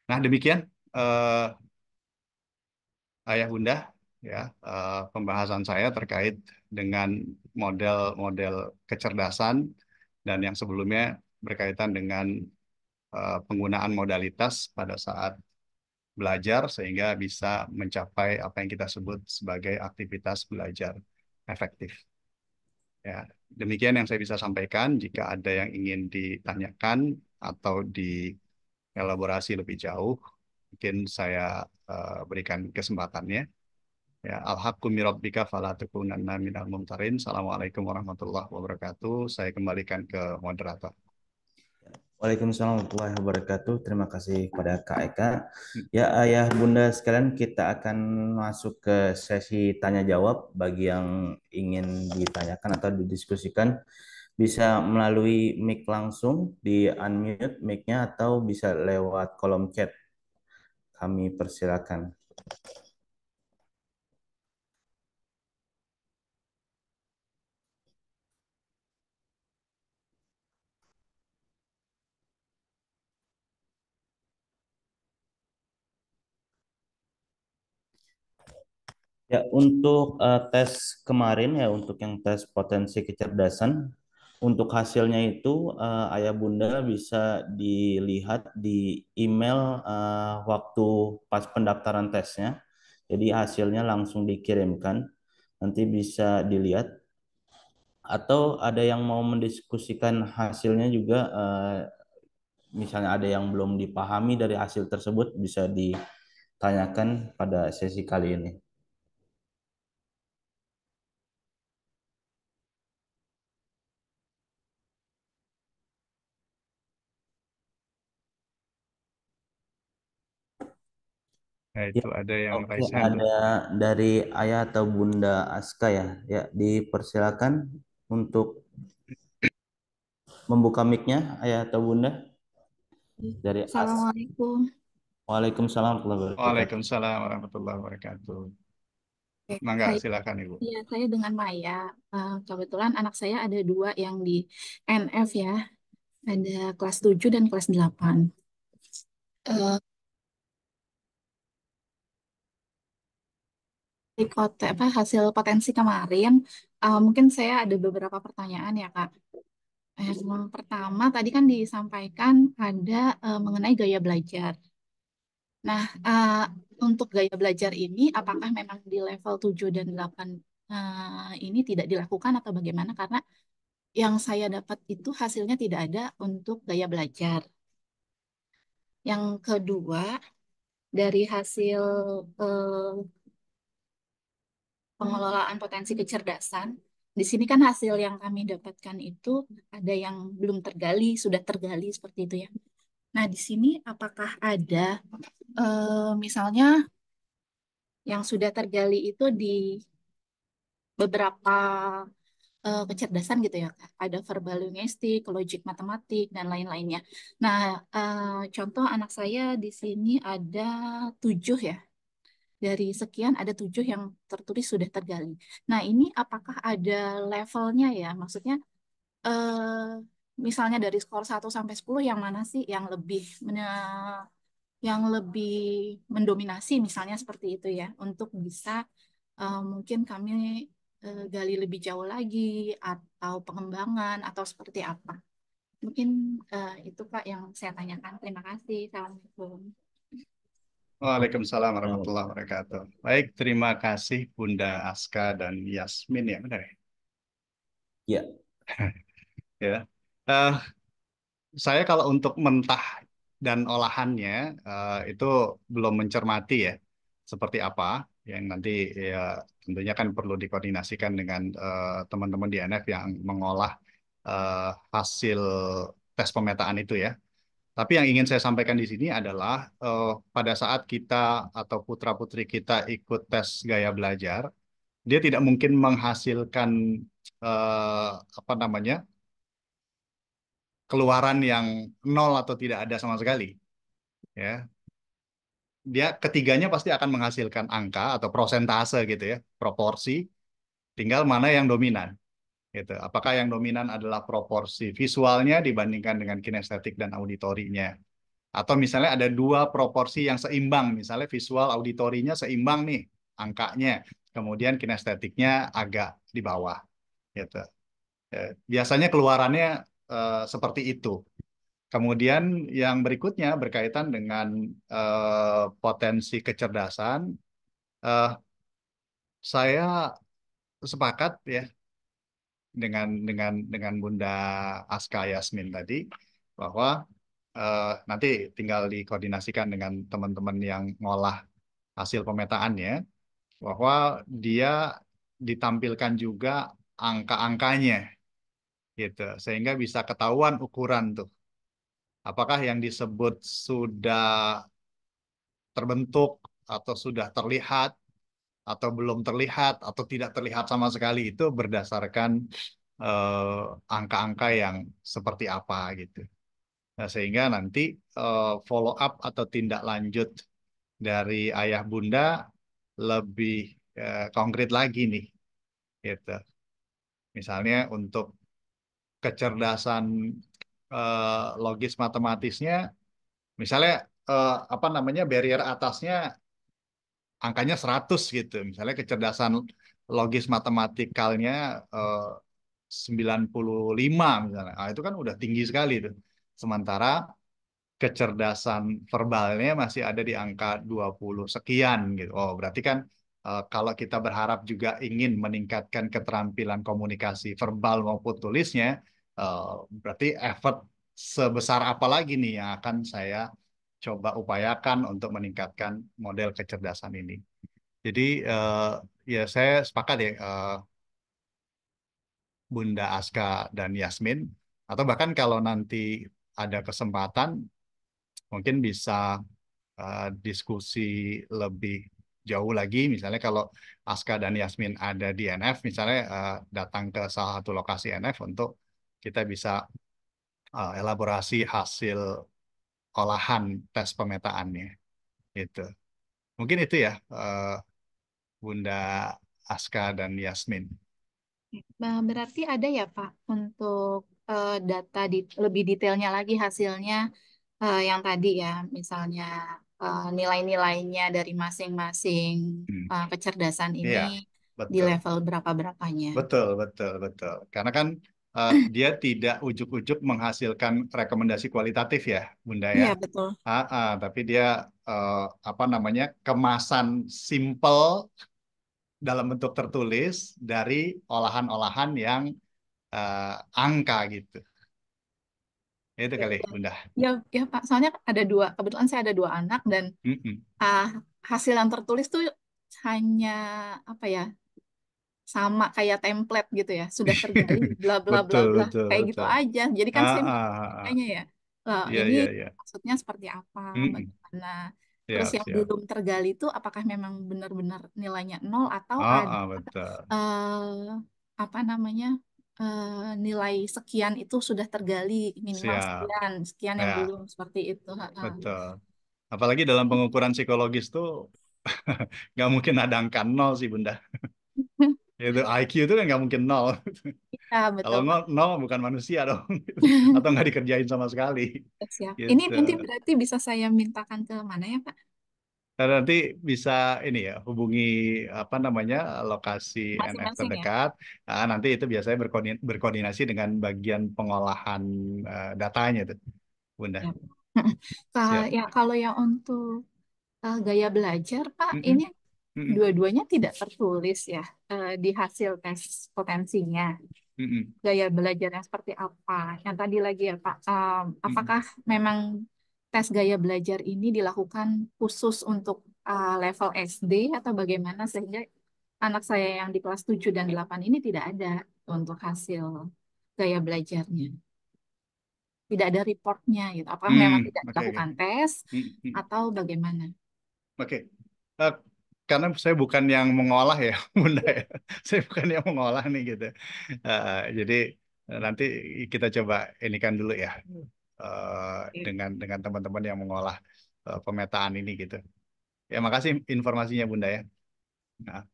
Nah, demikian eh, Ayah Bunda ya pembahasan saya terkait dengan model-model kecerdasan dan yang sebelumnya berkaitan dengan penggunaan modalitas pada saat belajar sehingga bisa mencapai apa yang kita sebut sebagai aktivitas belajar efektif. Ya, demikian yang saya bisa sampaikan. Jika ada yang ingin ditanyakan atau dielaborasi lebih jauh, mungkin saya berikan kesempatannya. Ya, al-haqqu min rabbika fala takunanna minal mumtarin. Assalamualaikum warahmatullahi wabarakatuh. Saya kembalikan ke moderator. Waalaikumsalam warahmatullahi wabarakatuh. Terima kasih kepada Kak Eka. Ya, ayah bunda sekalian, kita akan masuk ke sesi tanya jawab. Bagi yang ingin ditanyakan atau didiskusikan, bisa melalui mic langsung, di unmute mic-nya atau bisa lewat kolom chat. Kami persilakan. Ya, untuk tes kemarin ya, untuk yang tes potensi kecerdasan, untuk hasilnya itu ayah bunda bisa dilihat di email waktu pas pendaftaran tesnya. Jadi hasilnya langsung dikirimkan, nanti bisa dilihat. Atau ada yang mau mendiskusikan hasilnya juga, misalnya ada yang belum dipahami dari hasil tersebut, bisa ditanyakan pada sesi kali ini. Nah, Ya, itu ada yang oke, raise hand tuh. ada dari ayah atau bunda Aska ya. Ya, dipersilakan untuk membuka mic-nya, ayah atau bunda, dari Assalamualaikum. Waalaikumsalam warahmatullahi wabarakatuh. Waalaikumsalam warahmatullahi wabarakatuh. Oke, Mangga, saya, silakan Ibu. ya, saya dengan Maya. Kebetulan anak saya ada dua yang di NF ya. Ada kelas 7 dan kelas 8. Eh, hasil potensi kemarin, mungkin saya ada beberapa pertanyaan ya, Kak. Yang pertama, tadi kan disampaikan ada mengenai gaya belajar. Nah, untuk gaya belajar ini, apakah memang di level 7 dan 8 ini tidak dilakukan atau bagaimana? Karena yang saya dapat itu hasilnya tidak ada untuk gaya belajar. Yang kedua, dari hasil eh, pengelolaan potensi kecerdasan, di sini kan hasil yang kami dapatkan itu ada yang belum tergali, sudah tergali seperti itu ya. Nah, di sini apakah ada misalnya yang sudah tergali itu di beberapa kecerdasan gitu ya, Kak. Ada verbal linguistik, logik matematik, dan lain-lainnya. Nah, contoh anak saya di sini ada 7 ya. Dari sekian ada 7 yang tertulis sudah tergali. Nah, ini apakah ada levelnya ya? Maksudnya, misalnya dari skor 1 sampai 10 yang mana sih yang lebih mendominasi misalnya seperti itu ya, untuk bisa mungkin kami gali lebih jauh lagi atau pengembangan atau seperti apa. Mungkin itu Pak yang saya tanyakan. Terima kasih. Assalamualaikum. Waalaikumsalam warahmatullahi wabarakatuh. Baik, terima kasih Bunda Aska dan Yasmin ya, benar ya? Ya, Ya. Eh, saya kalau untuk mentah dan olahannya itu belum mencermati ya seperti apa yang nanti ya tentunya kan perlu dikoordinasikan dengan teman-teman di NF yang mengolah eh, hasil tes pemetaan itu ya. Tapi yang ingin saya sampaikan di sini adalah pada saat kita atau putra-putri kita ikut tes gaya belajar, dia tidak mungkin menghasilkan eh, apa namanya keluaran yang nol atau tidak ada sama sekali. Ya, dia ketiganya pasti akan menghasilkan angka atau prosentase gitu ya, proporsi. Tinggal mana yang dominan. Gitu. Apakah yang dominan adalah proporsi visualnya dibandingkan dengan kinestetik dan auditorinya? Atau misalnya ada dua proporsi yang seimbang, misalnya visual auditorinya seimbang nih angkanya, kemudian kinestetiknya agak di bawah. Gitu. Biasanya keluarannya seperti itu. Kemudian yang berikutnya berkaitan dengan potensi kecerdasan. Eh, saya sepakat ya dengan Bunda Aska Yasmin tadi bahwa nanti tinggal dikoordinasikan dengan teman-teman yang ngolah hasil pemetaannya bahwa dia ditampilkan juga angka-angkanya gitu sehingga bisa ketahuan ukuran tuh apakah yang disebut sudah terbentuk atau sudah terlihat atau belum terlihat atau tidak terlihat sama sekali itu berdasarkan angka-angka yang seperti apa gitu. Nah, sehingga nanti follow up atau tindak lanjut dari ayah bunda lebih konkret lagi nih gitu. Misalnya untuk kecerdasan logis matematisnya misalnya apa namanya barrier atasnya angkanya 100 gitu. Misalnya kecerdasan logis matematikalnya eh, 95 misalnya. Itu kan udah tinggi sekali tuh. Sementara kecerdasan verbalnya masih ada di angka 20 sekian gitu. Oh, berarti kan kalau kita berharap juga ingin meningkatkan keterampilan komunikasi verbal maupun tulisnya, eh, berarti effort sebesar apa lagi nih yang akan saya coba upayakan untuk meningkatkan model kecerdasan ini. Jadi ya saya sepakat ya Bunda Aska dan Yasmin, atau bahkan kalau nanti ada kesempatan mungkin bisa diskusi lebih jauh lagi. Misalnya kalau Aska dan Yasmin ada di NF, misalnya datang ke salah satu lokasi NF untuk kita bisa elaborasi hasil olahan tes pemetaannya. Itu. Mungkin itu ya, Bunda Aska dan Yasmin. Nah, berarti ada ya Pak untuk data lebih detailnya lagi hasilnya yang tadi ya, misalnya nilai-nilainya dari masing-masing Hmm. kecerdasan ini Iya, di betul. level berapa-berapanya. Betul, betul, betul. Karena kan dia tidak ujuk-ujuk menghasilkan rekomendasi kualitatif ya, Bunda ya. Iya, betul. Tapi dia eh, apa namanya kemasan simple dalam bentuk tertulis dari olahan-olahan yang angka gitu. Itu Ya, kali, ya, Bunda. ya, ya, Pak. Soalnya ada dua, kebetulan saya ada dua anak dan Mm-mm. ah, hasil yang tertulis tuh hanya apa ya, sama kayak template gitu ya, sudah tergali bla bla bla Betul, bla betul, kayak gitu betul. aja. Jadi kan Ah, saya ah, ah, ah. tanya ya, Iya, ini iya, iya. maksudnya seperti apa, Mm-mm. bagaimana. Terus Siap, yang siap. belum tergali itu apakah memang benar-benar nilainya nol atau ada Betul. apa namanya nilai sekian itu sudah tergali minimal Siap. sekian, sekian yang Ya, belum seperti itu. betul. Apalagi dalam pengukuran psikologis tuh nggak mungkin ada angka nol sih Bunda. Itu IQ itu kan nggak mungkin nol. Ya, Kalau betul Pak. nol, nol bukan manusia dong. Atau nggak dikerjain sama sekali. Siap. Ini Gitu. nanti berarti bisa saya mintakan ke mana ya Pak? Nanti bisa ini ya hubungi apa namanya lokasi NF Masing-masing ya. terdekat. Nanti itu biasanya berkoordinasi dengan bagian pengolahan datanya tuh, Bunda. Ya. Siap. Ya, kalau yang untuk gaya belajar, Pak, Mm-mm. ini Mm-mm. dua-duanya tidak tertulis ya di hasil tes potensinya. Mm-mm. Gaya belajarnya seperti apa? Yang tadi lagi ya, Pak, Mm-mm. apakah memang tes gaya belajar ini dilakukan khusus untuk level SD atau bagaimana sehingga anak saya yang di kelas 7 dan 8 ini tidak ada untuk hasil gaya belajarnya. Tidak ada reportnya gitu. Apakah memang tidak Oke, oke. dilakukan tes Mm-mm. atau bagaimana? Oke. Eh, karena saya bukan yang mengolah ya, Bunda ya. Saya bukan yang mengolah nih gitu. Jadi nanti kita coba ini kan dulu ya dengan teman-teman yang mengolah pemetaan ini gitu. Ya, makasih informasinya Bunda ya. Nah,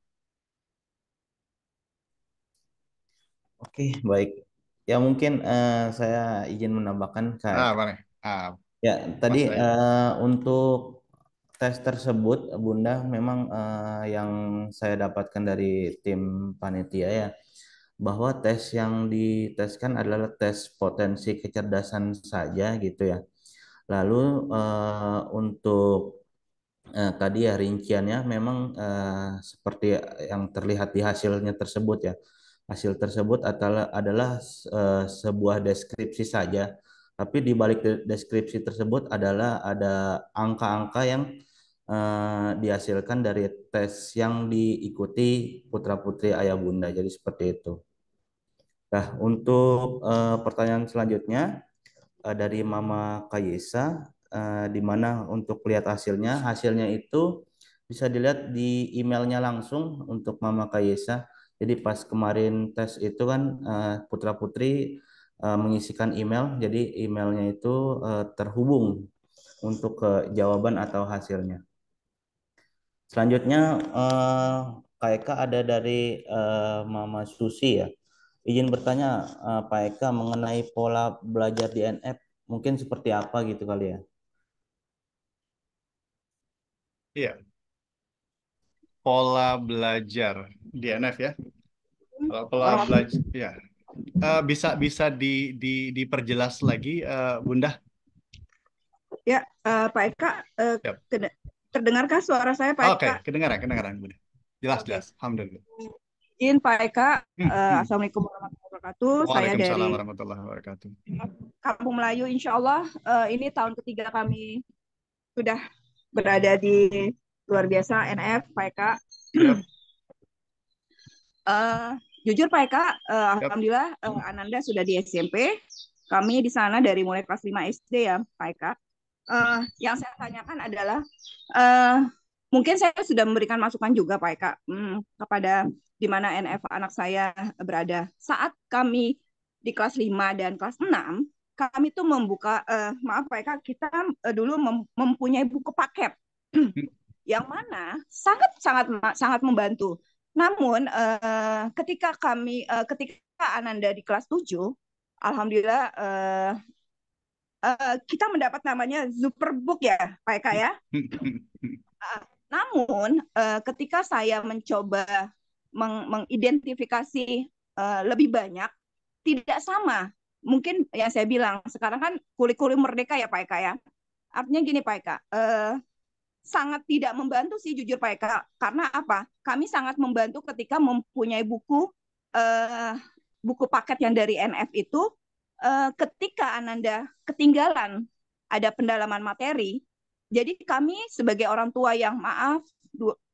Oke, baik. Ya mungkin saya izin menambahkan Kak Eka. boleh. Ya, tadi Mas Dayu. untuk tes tersebut, Bunda, memang yang saya dapatkan dari tim panitia ya, bahwa tes yang diteskan adalah tes potensi kecerdasan saja gitu ya. Lalu untuk tadi ya rinciannya memang seperti yang terlihat di hasilnya tersebut ya. Hasil tersebut adalah sebuah deskripsi saja, tapi di balik deskripsi tersebut adalah ada angka-angka yang dihasilkan dari tes yang diikuti putra-putri ayah bunda. Jadi seperti itu. Nah, untuk pertanyaan selanjutnya dari Mama Kayesa, di mana untuk lihat hasilnya, hasilnya itu bisa dilihat di emailnya langsung untuk Mama Kayesa. Jadi pas kemarin tes itu kan putra putri mengisikan email, jadi emailnya itu terhubung untuk ke jawaban atau hasilnya. Selanjutnya Kak Eka ada dari Mama Susi ya. Izin bertanya Pak Eka mengenai pola belajar di NF mungkin seperti apa gitu kali ya. Iya, pola belajar di NF ya. Kalau pola belajar ya. Bisa bisa diperjelas lagi Bunda? Ya, Pak Eka, Siap. terdengarkah suara saya, Pak Oke, Eka? kedengaran Bunda. Jelas, Oke. jelas. Alhamdulillah. Izin Pak Eka, Hmm. Assalamualaikum warahmatullahi wabarakatuh. Saya Waalaikumsalam dari warahmatullahi wabarakatuh. Kampung Melayu, insya Allah ini tahun ketiga kami sudah berada di luar biasa NF, Pak Eka. Siap, Jujur Pak Eka, siap. Alhamdulillah Ananda sudah di SMP. Kami di sana dari mulai kelas 5 SD ya, Pak Eka. Yang saya tanyakan adalah mungkin saya sudah memberikan masukan juga Pak Eka kepada di mana NF anak saya berada. Saat kami di kelas 5 dan kelas 6, kami tuh membuka maaf Pak Eka, kita dulu mempunyai buku paket yang mana sangat sangat sangat membantu. Namun ketika Ananda di kelas 7, alhamdulillah kita mendapat namanya Superbook ya, Pak Eka ya. Namun ketika saya mencoba mengidentifikasi lebih banyak, tidak sama. Mungkin yang saya bilang sekarang kan kurikulum merdeka ya Pak Eka ya. Artinya gini Pak Eka, sangat tidak membantu sih jujur Pak Eka. Karena apa? Kami sangat membantu ketika mempunyai buku paket yang dari NF itu. Ketika Ananda ketinggalan ada pendalaman materi, jadi kami sebagai orang tua yang maaf,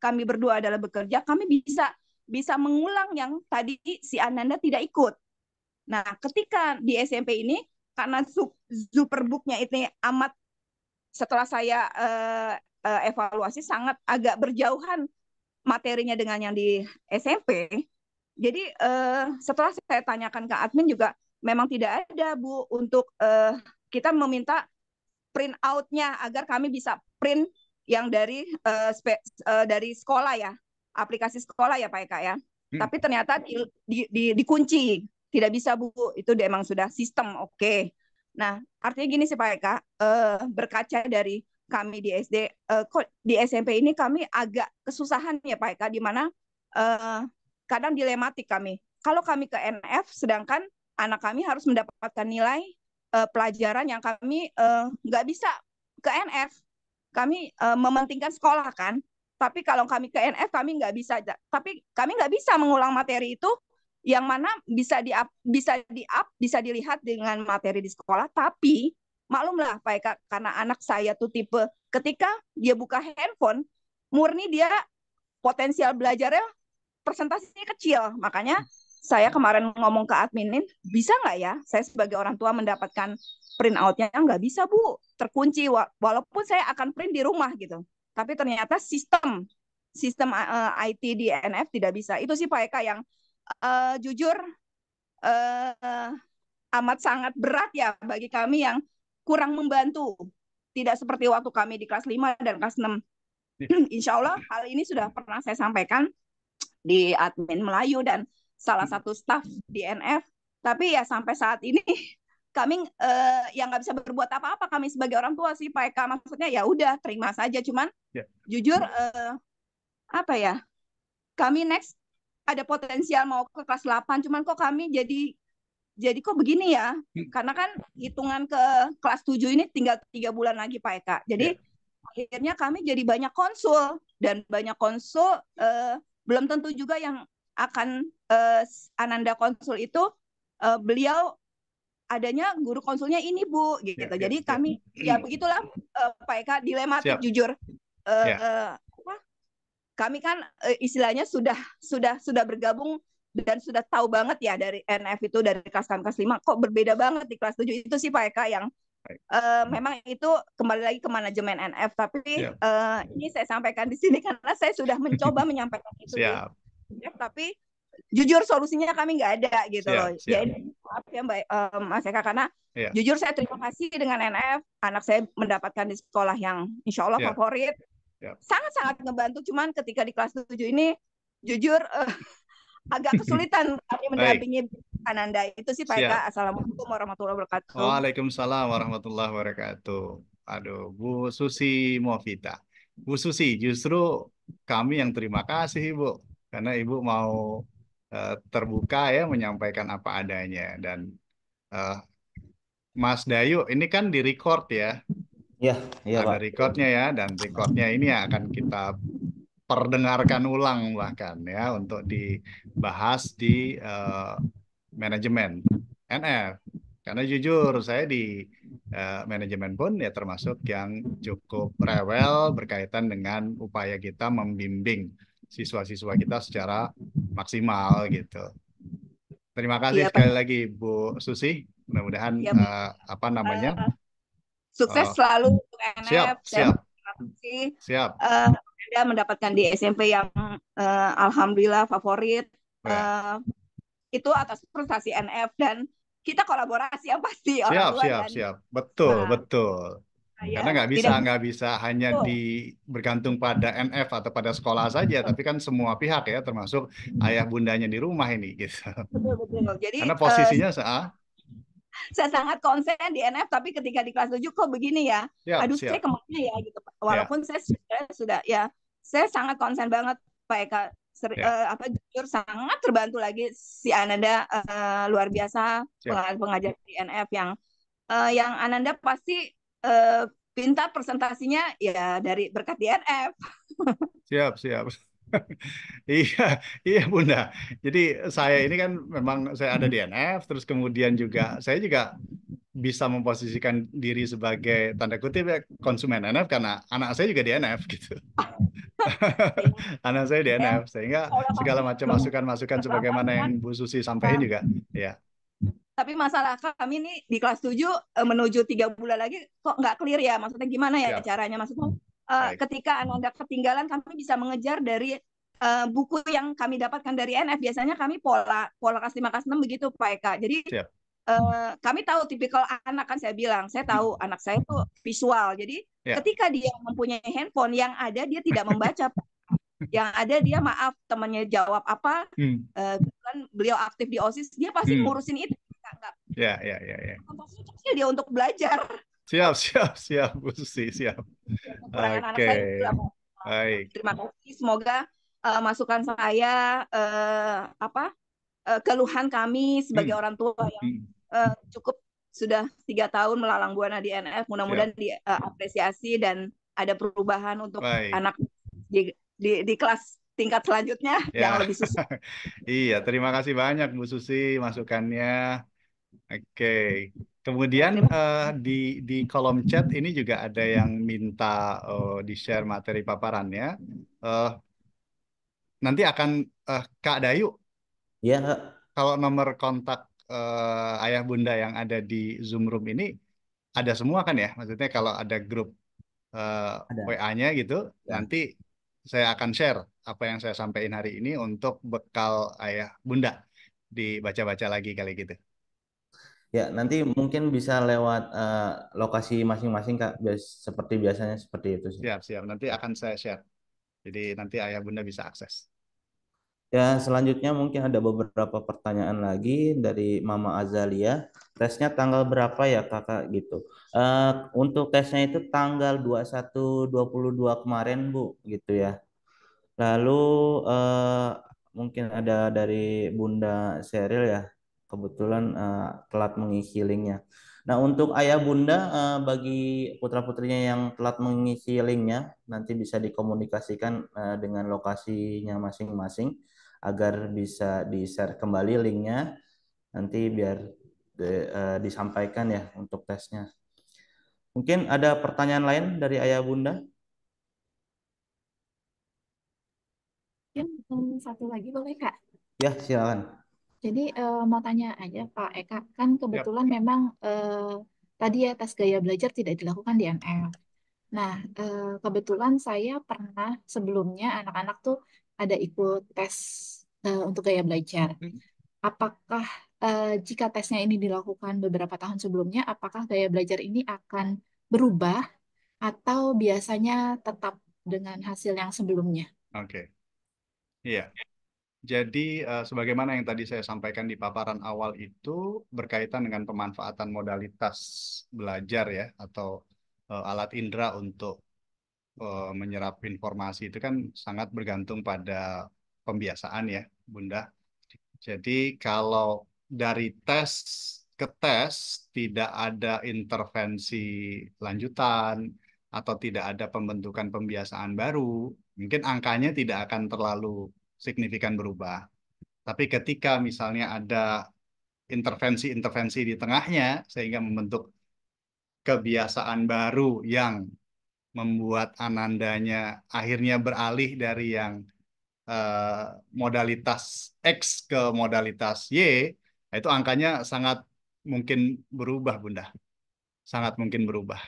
kami berdua adalah bekerja, kami bisa mengulang yang tadi si Ananda tidak ikut. Nah, ketika di SMP ini karena Superbooknya itu amat setelah saya evaluasi sangat agak berjauhan materinya dengan yang di SMP. Jadi setelah saya tanyakan ke admin juga memang tidak ada Bu untuk kita meminta print out-nya agar kami bisa print yang dari sekolah ya, aplikasi sekolah ya Pak Eka ya. Tapi ternyata dikunci, tidak bisa Bu. Itu memang sudah sistem oke. Nah, artinya gini sih Pak Eka, berkaca dari kami di SD, kok di SMP ini kami agak kesusahan ya Pak Eka, di mana kadang dilematik kami. Kalau kami ke NF, sedangkan anak kami harus mendapatkan nilai pelajaran yang kami nggak bisa ke NF. Kami mementingkan sekolah kan, tapi kalau kami ke NF kami nggak bisa. Tapi kami nggak bisa mengulang materi itu yang mana bisa bisa dilihat dengan materi di sekolah. Tapi maklumlah Pak Eka, karena anak saya tuh tipe ketika dia buka handphone, murni dia potensial belajarnya presentasinya kecil. Makanya saya kemarin ngomong ke adminin, bisa nggak ya saya sebagai orang tua mendapatkan print out-nya? Nggak bisa Bu, terkunci, walaupun saya akan print di rumah gitu. Tapi ternyata sistem IT di NF tidak bisa. Itu sih Pak Eka yang jujur amat sangat berat ya bagi kami yang kurang membantu. Tidak seperti waktu kami di kelas 5 dan kelas 6. Insya Allah hal ini sudah pernah saya sampaikan di admin Melayu dan salah satu staf di NF. Tapi ya sampai saat ini kami yang nggak bisa berbuat apa-apa, kami sebagai orang tua sih Pak Eka. Maksudnya ya udah terima saja. Cuman jujur apa ya, kami next ada potensial mau ke kelas 8, cuman kok kami jadi kok begini ya? Karena kan hitungan ke kelas 7 ini tinggal 3 bulan lagi Pak Eka. Jadi akhirnya kami jadi banyak konsul, dan banyak konsul belum tentu juga yang akan Ananda konsul itu beliau adanya guru konsulnya ini Bu gitu. Jadi kami ya begitulah Pak Eka, dilematik jujur. Kami kan istilahnya sudah bergabung dan sudah tahu banget ya dari NF itu, dari kelas kami kelas 5 kok berbeda banget di kelas 7. Itu sih Pak Eka yang memang itu kembali lagi ke manajemen NF. Tapi ini saya sampaikan di sini karena saya sudah mencoba menyampaikan itu. Tapi jujur solusinya kami nggak ada gitu loh. Jadi maaf ya Mbak Mas Eka, karena jujur saya terima kasih dengan NF. Anak saya mendapatkan di sekolah yang insya Allah favorit. Sangat-sangat ngebantu. Cuman ketika di kelas 7 ini jujur agak kesulitan kami mendampingi Ananda. Itu sih Pak Eka. Assalamualaikum warahmatullahi wabarakatuh. Waalaikumsalam warahmatullahi wabarakatuh. Aduh, Bu Susi Muafita. Bu Susi, justru kami yang terima kasih Ibu, karena Ibu mau terbuka ya menyampaikan apa adanya. Dan Mas Dayu, ini kan di record ya. Iya, ada Pak. recordnya ya, dan recordnya ini akan kita perdengarkan ulang bahkan ya untuk dibahas di manajemen NF. Karena jujur saya di manajemen pun ya termasuk yang cukup rewel berkaitan dengan upaya kita membimbing siswa-siswa kita secara maksimal gitu. Terima kasih sekali lagi Bu Susi. Mudah-mudahan apa namanya? Sukses selalu untuk NF. Siap. Anda mendapatkan di SMP yang alhamdulillah favorit. Itu atas prestasi NF, dan kita kolaborasi yang pasti orang tua. Siap. Betul. Karena nggak bisa hanya bergantung pada NF atau pada sekolah saja, tapi kan semua pihak ya, termasuk ayah bundanya di rumah ini gitu. Betul. Jadi karena posisinya saya sangat konsen di NF, tapi ketika di kelas 7 kok begini ya. Saya kemana ya gitu. Walaupun saya sudah ya, saya sangat konsen banget Pak Eka. Jujur sangat terbantu lagi si Ananda, luar biasa pengajar di NF yang Ananda pasti pintar presentasinya ya dari berkat di NF. Siap. Iya Bunda. Jadi saya ini kan memang saya ada di NF, terus kemudian saya juga bisa memposisikan diri sebagai tanda kutip ya konsumen NF karena anak saya juga di NF gitu. Anak saya di NF, sehingga segala macam masukan-masukan sebagaimana yang Bu Susi sampaikan juga ya. Tapi masalah kami nih di kelas 7 menuju 3 bulan lagi kok nggak clear ya, maksudnya gimana ya caranya, maksudnya ketika Anda ketinggalan kami bisa mengejar dari buku yang kami dapatkan dari NF. Biasanya kami pola kelas 5 kelas 6 begitu Pak Eka. Jadi kami tahu tipikal anak, kan saya bilang saya tahu anak saya itu visual. Jadi ketika dia mempunyai handphone, yang ada dia tidak membaca. Yang ada dia maaf temannya jawab apa, kan beliau aktif di OSIS, dia pasti ngurusin itu. Ya. Dia untuk belajar. Siap Bu Susi, siap. kekurangan anak Oke, saya juga. baik. Terima kasih. Semoga masukan saya keluhan kami sebagai Hmm, orang tua yang hmm, cukup sudah 3 tahun melalang buana di NF, siap. mudah-mudahan diapresiasi dan ada perubahan untuk Baik. anak di kelas tingkat selanjutnya yang Ya, lebih susah. iya. Terima kasih banyak Bu Susi masukannya. Oke. Kemudian di kolom chat ini juga ada yang minta di-share materi paparannya. Eh, nanti akan Kak Dayu, Iya, Kak. kalau nomor kontak ayah bunda yang ada di Zoom room ini ada semua kan ya? Maksudnya kalau ada grup Ada. WA-nya gitu, Ya. nanti saya akan share apa yang saya sampaikan hari ini untuk bekal ayah bunda dibaca-baca lagi kali gitu. Ya, nanti mungkin bisa lewat lokasi masing-masing, Kak. Seperti biasanya seperti itu sih. Siap. Nanti akan saya share. Jadi nanti ayah bunda bisa akses. Ya, selanjutnya mungkin ada beberapa pertanyaan lagi dari Mama Azalia. Tesnya tanggal berapa ya, Kakak gitu. Untuk tesnya itu tanggal 21-22 kemarin, Bu, gitu ya. Lalu mungkin ada dari Bunda Seril ya, kebetulan telat mengisi linknya. Nah, untuk ayah bunda bagi putra-putrinya yang telat mengisi linknya, nanti bisa dikomunikasikan dengan lokasinya masing-masing agar bisa di-share kembali linknya, nanti biar disampaikan ya untuk tesnya. Mungkin ada pertanyaan lain dari ayah bunda? Mungkin satu lagi boleh Kak? Ya, silakan. Jadi mau tanya aja Pak Eka, kan Yap. kebetulan memang tadi ya tes gaya belajar tidak dilakukan di ML. Nah, kebetulan saya pernah sebelumnya anak-anak tuh ada ikut tes untuk gaya belajar. Apakah jika tesnya ini dilakukan beberapa tahun sebelumnya, apakah gaya belajar ini akan berubah atau biasanya tetap dengan hasil yang sebelumnya? Oke. Iya. Jadi sebagaimana yang tadi saya sampaikan di paparan awal itu berkaitan dengan pemanfaatan modalitas belajar ya atau alat indera untuk menyerap informasi itu kan sangat bergantung pada pembiasaan ya, Bunda. Jadi kalau dari tes ke tes tidak ada intervensi lanjutan atau tidak ada pembentukan pembiasaan baru, mungkin angkanya tidak akan terlalu signifikan berubah. Tapi ketika misalnya ada intervensi-intervensi di tengahnya sehingga membentuk kebiasaan baru yang membuat Anandanya akhirnya beralih dari yang eh, modalitas X ke modalitas Y, itu angkanya sangat mungkin berubah, Bunda. Sangat mungkin berubah.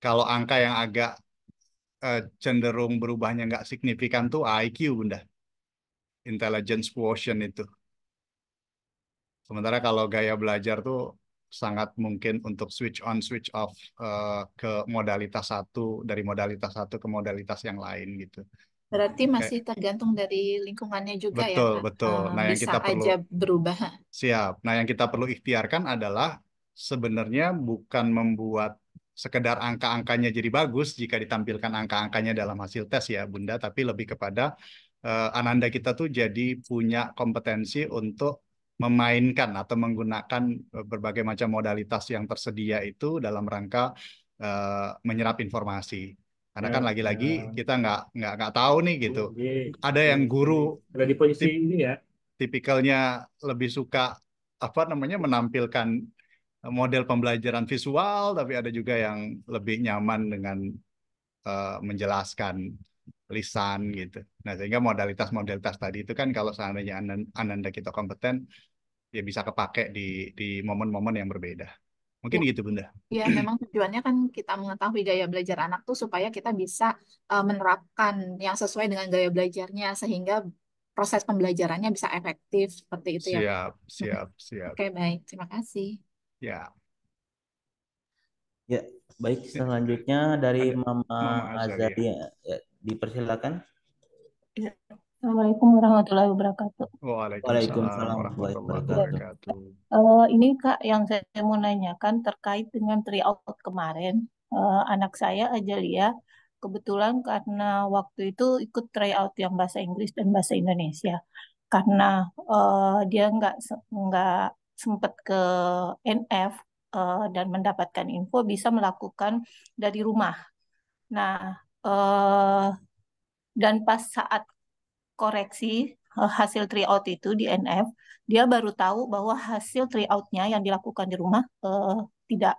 Kalau angka yang agak cenderung berubahnya nggak signifikan tuh IQ, Bunda. Intelligence quotient itu. Sementara kalau gaya belajar tuh sangat mungkin untuk switch on, switch off ke modalitas satu, dari modalitas satu ke modalitas yang lain gitu. Berarti Kayak, masih tergantung dari lingkungannya juga ya, betul, Kak. betul. Nah, yang Bisa kita perlu aja berubah. siap. Nah, yang kita perlu ikhtiarkan adalah sebenarnya bukan membuat sekedar angka-angkanya jadi bagus jika ditampilkan angka-angkanya dalam hasil tes ya, Bunda, tapi lebih kepada Ananda kita tuh jadi punya kompetensi untuk memainkan atau menggunakan berbagai macam modalitas yang tersedia itu dalam rangka menyerap informasi. Karena kan lagi-lagi kita nggak tahu nih gitu. Ada yang guru ada di posisi tip- ini ya. tipikalnya lebih suka apa namanya menampilkan model pembelajaran visual, tapi ada juga yang lebih nyaman dengan menjelaskan lisan gitu. Nah, sehingga modalitas-modalitas tadi itu kan kalau seandainya Ananda kita kompeten, ya bisa kepake di momen-momen yang berbeda. Mungkin Ya, gitu, Bunda. ya memang tujuannya kan kita mengetahui gaya belajar anak tuh supaya kita bisa menerapkan yang sesuai dengan gaya belajarnya sehingga proses pembelajarannya bisa efektif seperti itu ya. Siap, Mm. siap, siap. Oke, baik. Terima kasih. Ya, Ya, baik. Selanjutnya dari ada Mama Mama Azalia. Azalia. Ya, dipersilakan. Assalamualaikum warahmatullahi wabarakatuh. Waalaikumsalam Waalaikumsalam warahmatullahi warahmatullahi wabarakatuh. wabarakatuh. Ini Kak yang saya mau nanyakan terkait dengan tryout kemarin. anak saya Ajalia kebetulan karena waktu itu ikut tryout yang bahasa Inggris dan bahasa Indonesia. Karena dia nggak sempat ke NF dan mendapatkan info bisa melakukan dari rumah. Nah, eh, dan pas saat koreksi hasil tryout itu di NF, dia baru tahu bahwa hasil tryoutnya yang dilakukan di rumah tidak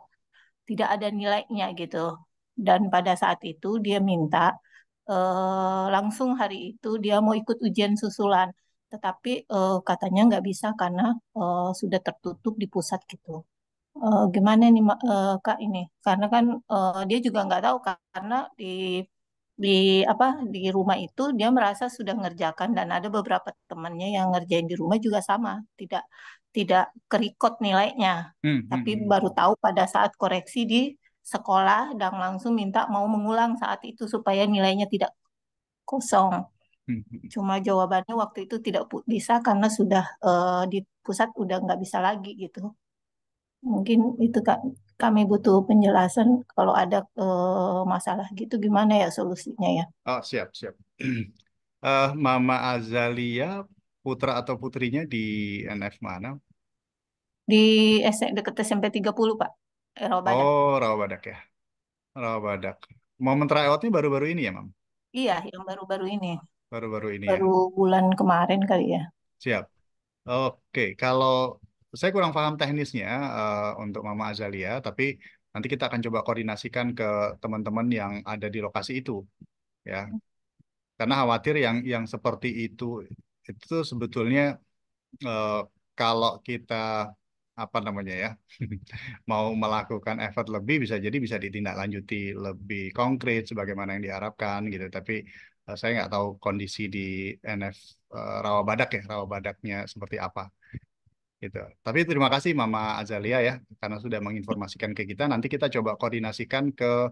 tidak ada nilainya gitu. Dan pada saat itu dia minta langsung hari itu dia mau ikut ujian susulan, tetapi katanya nggak bisa karena sudah tertutup di pusat gitu. Gimana nih Kak ini? Karena kan dia juga nggak tahu karena di apa di rumah itu dia merasa sudah ngerjakan dan ada beberapa temannya yang ngerjain di rumah juga sama, tidak tidak kerikot nilainya, tapi baru tahu pada saat koreksi di sekolah dan langsung minta mau mengulang saat itu supaya nilainya tidak kosong. Cuma jawabannya waktu itu tidak bisa karena sudah di pusat udah nggak bisa lagi gitu. Mungkin itu Kak, kami butuh penjelasan kalau ada masalah gitu gimana ya solusinya ya. Oh, siap, siap. Mama Azalia, putra atau putrinya di NF mana? Di dekat SMP 30 Pak, Rawabadak. Oh, Rawabadak ya. Rawabadak. Momen tryoutnya baru-baru ini ya, Mam? Iya, yang baru-baru ini. Baru-baru ini ya. Baru bulan kemarin kali ya. Siap. Oke, kalau saya kurang paham teknisnya untuk Mama Azalia, tapi nanti kita akan coba koordinasikan ke teman-teman yang ada di lokasi itu, ya. Karena khawatir yang seperti itu sebetulnya eh, kalau kita apa namanya ya mau melakukan effort lebih bisa jadi bisa ditindaklanjuti lebih konkret sebagaimana yang diharapkan gitu. Tapi saya nggak tahu kondisi di NF Rawabadak ya, Rawabadaknya seperti apa gitu. Tapi terima kasih Mama Azalia ya karena sudah menginformasikan ke kita. Nanti kita coba koordinasikan ke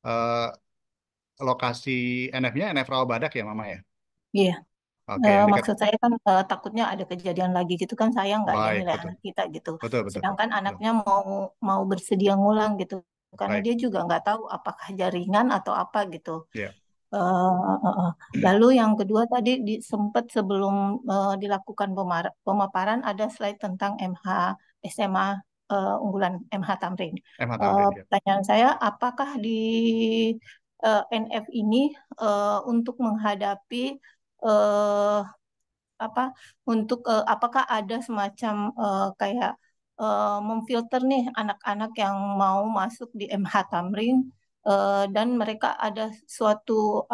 eh, lokasi NF-nya NF Rawabadak ya Mama ya. Iya. Oke, yang dekat. Maksud saya kan takutnya ada kejadian lagi gitu kan saya nggak ada Baik, nilai betul. anak kita gitu. Betul, betul. Sedangkan Betul. anaknya mau mau bersedia ngulang gitu karena Baik. dia juga nggak tahu apakah jaringan atau apa gitu. Ya. Lalu yang kedua tadi sempat sebelum dilakukan pemaparan ada slide tentang MH SMA unggulan MH Tamrin. MH Tamrin ya. Pertanyaan saya, apakah di NF ini untuk menghadapi eh, apa apakah ada semacam kayak memfilter nih anak-anak yang mau masuk di MH Tamrin dan mereka ada suatu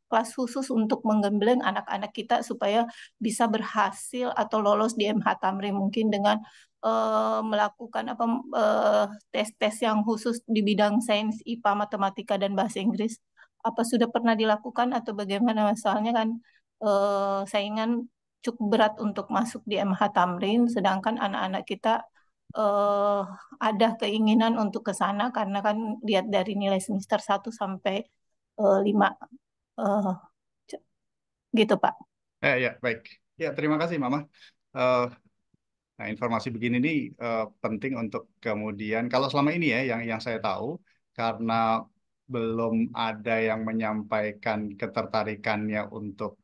kelas khusus untuk menggembleng anak-anak kita supaya bisa berhasil atau lolos di MH Tamrin mungkin dengan melakukan tes-tes yang khusus di bidang sains, IPA, matematika dan bahasa Inggris. Apa sudah pernah dilakukan atau bagaimana? Soalnya kan saingan cukup berat untuk masuk di MH Tamrin, sedangkan anak-anak kita eh, ada keinginan untuk ke sana karena kan lihat dari nilai semester 1 sampai 5 eh, gitu Pak. Ya, baik. Ya, terima kasih Mama. Eh, Nah, informasi begini nih penting untuk kemudian kalau selama ini ya yang saya tahu karena belum ada yang menyampaikan ketertarikannya untuk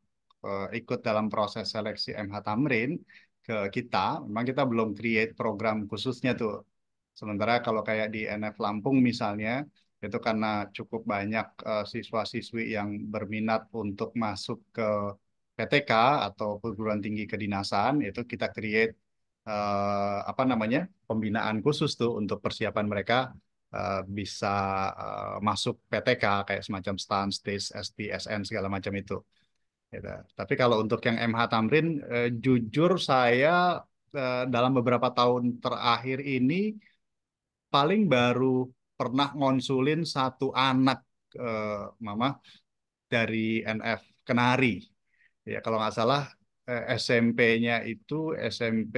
ikut dalam proses seleksi MH Tamrin ke kita, memang kita belum create program khususnya tuh. Sementara kalau kayak di NF Lampung misalnya, itu karena cukup banyak siswa-siswi yang berminat untuk masuk ke PTK atau perguruan tinggi kedinasan, itu kita create apa namanya pembinaan khusus tuh untuk persiapan mereka bisa masuk PTK kayak semacam STAN, STIS, ST, SN segala macam itu. Gitu. Tapi kalau untuk yang MH Tamrin, jujur saya dalam beberapa tahun terakhir ini paling baru pernah ngonsulin satu anak Mama dari NF Kenari. Ya kalau nggak salah SMP-nya itu SMP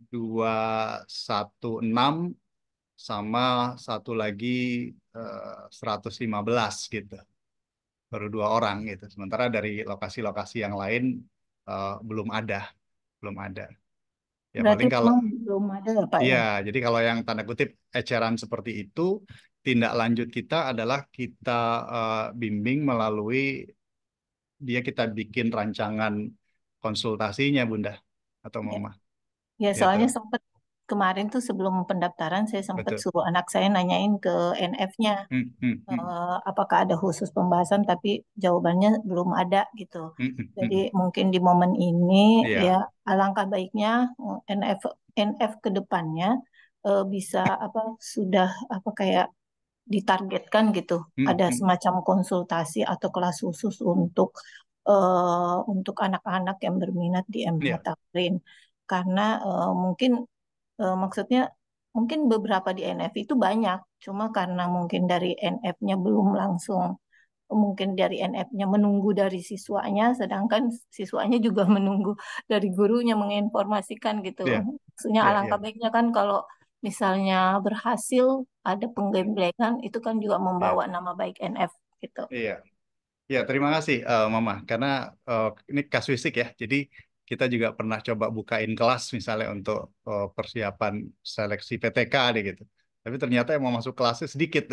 216 sama satu lagi 115 gitu. Baru 2 orang gitu. Sementara dari lokasi-lokasi yang lain belum ada, belum ada. Ya Berarti paling kalau memang belum ada ya Pak iya, ya? jadi kalau yang tanda kutip eceran seperti itu tindak lanjut kita adalah kita bimbing melalui dia, kita bikin rancangan konsultasinya Bunda atau Ya, Mama ya gitu. soalnya sempat kemarin tuh sebelum pendaftaran saya sempat Betul. suruh anak saya nanyain ke NF-nya Hmm, hmm, hmm, apakah ada khusus pembahasan, tapi jawabannya belum ada gitu. hmm, hmm, Jadi hmm. mungkin di momen ini Iya, ya alangkah baiknya NF ke depannya bisa apa sudah apa kayak ditargetkan gitu, hmm, ada hmm. semacam konsultasi atau kelas khusus untuk anak-anak yang berminat di MH Iya, Tamrin. Karena mungkin maksudnya mungkin beberapa di NF itu banyak, cuma karena mungkin dari NF-nya belum langsung, mungkin dari NF-nya menunggu dari siswanya, sedangkan siswanya juga menunggu dari gurunya menginformasikan gitu. iya, Maksudnya iya, iya, alangkah baiknya kan kalau misalnya berhasil ada penggemblengan itu kan juga iya, membawa nama baik NF gitu. iya. Ya, terima kasih Mama. Karena ini kasuistik ya. Jadi kita juga pernah coba bukain kelas misalnya untuk persiapan seleksi PTK deh gitu. Tapi ternyata yang mau masuk kelasnya sedikit.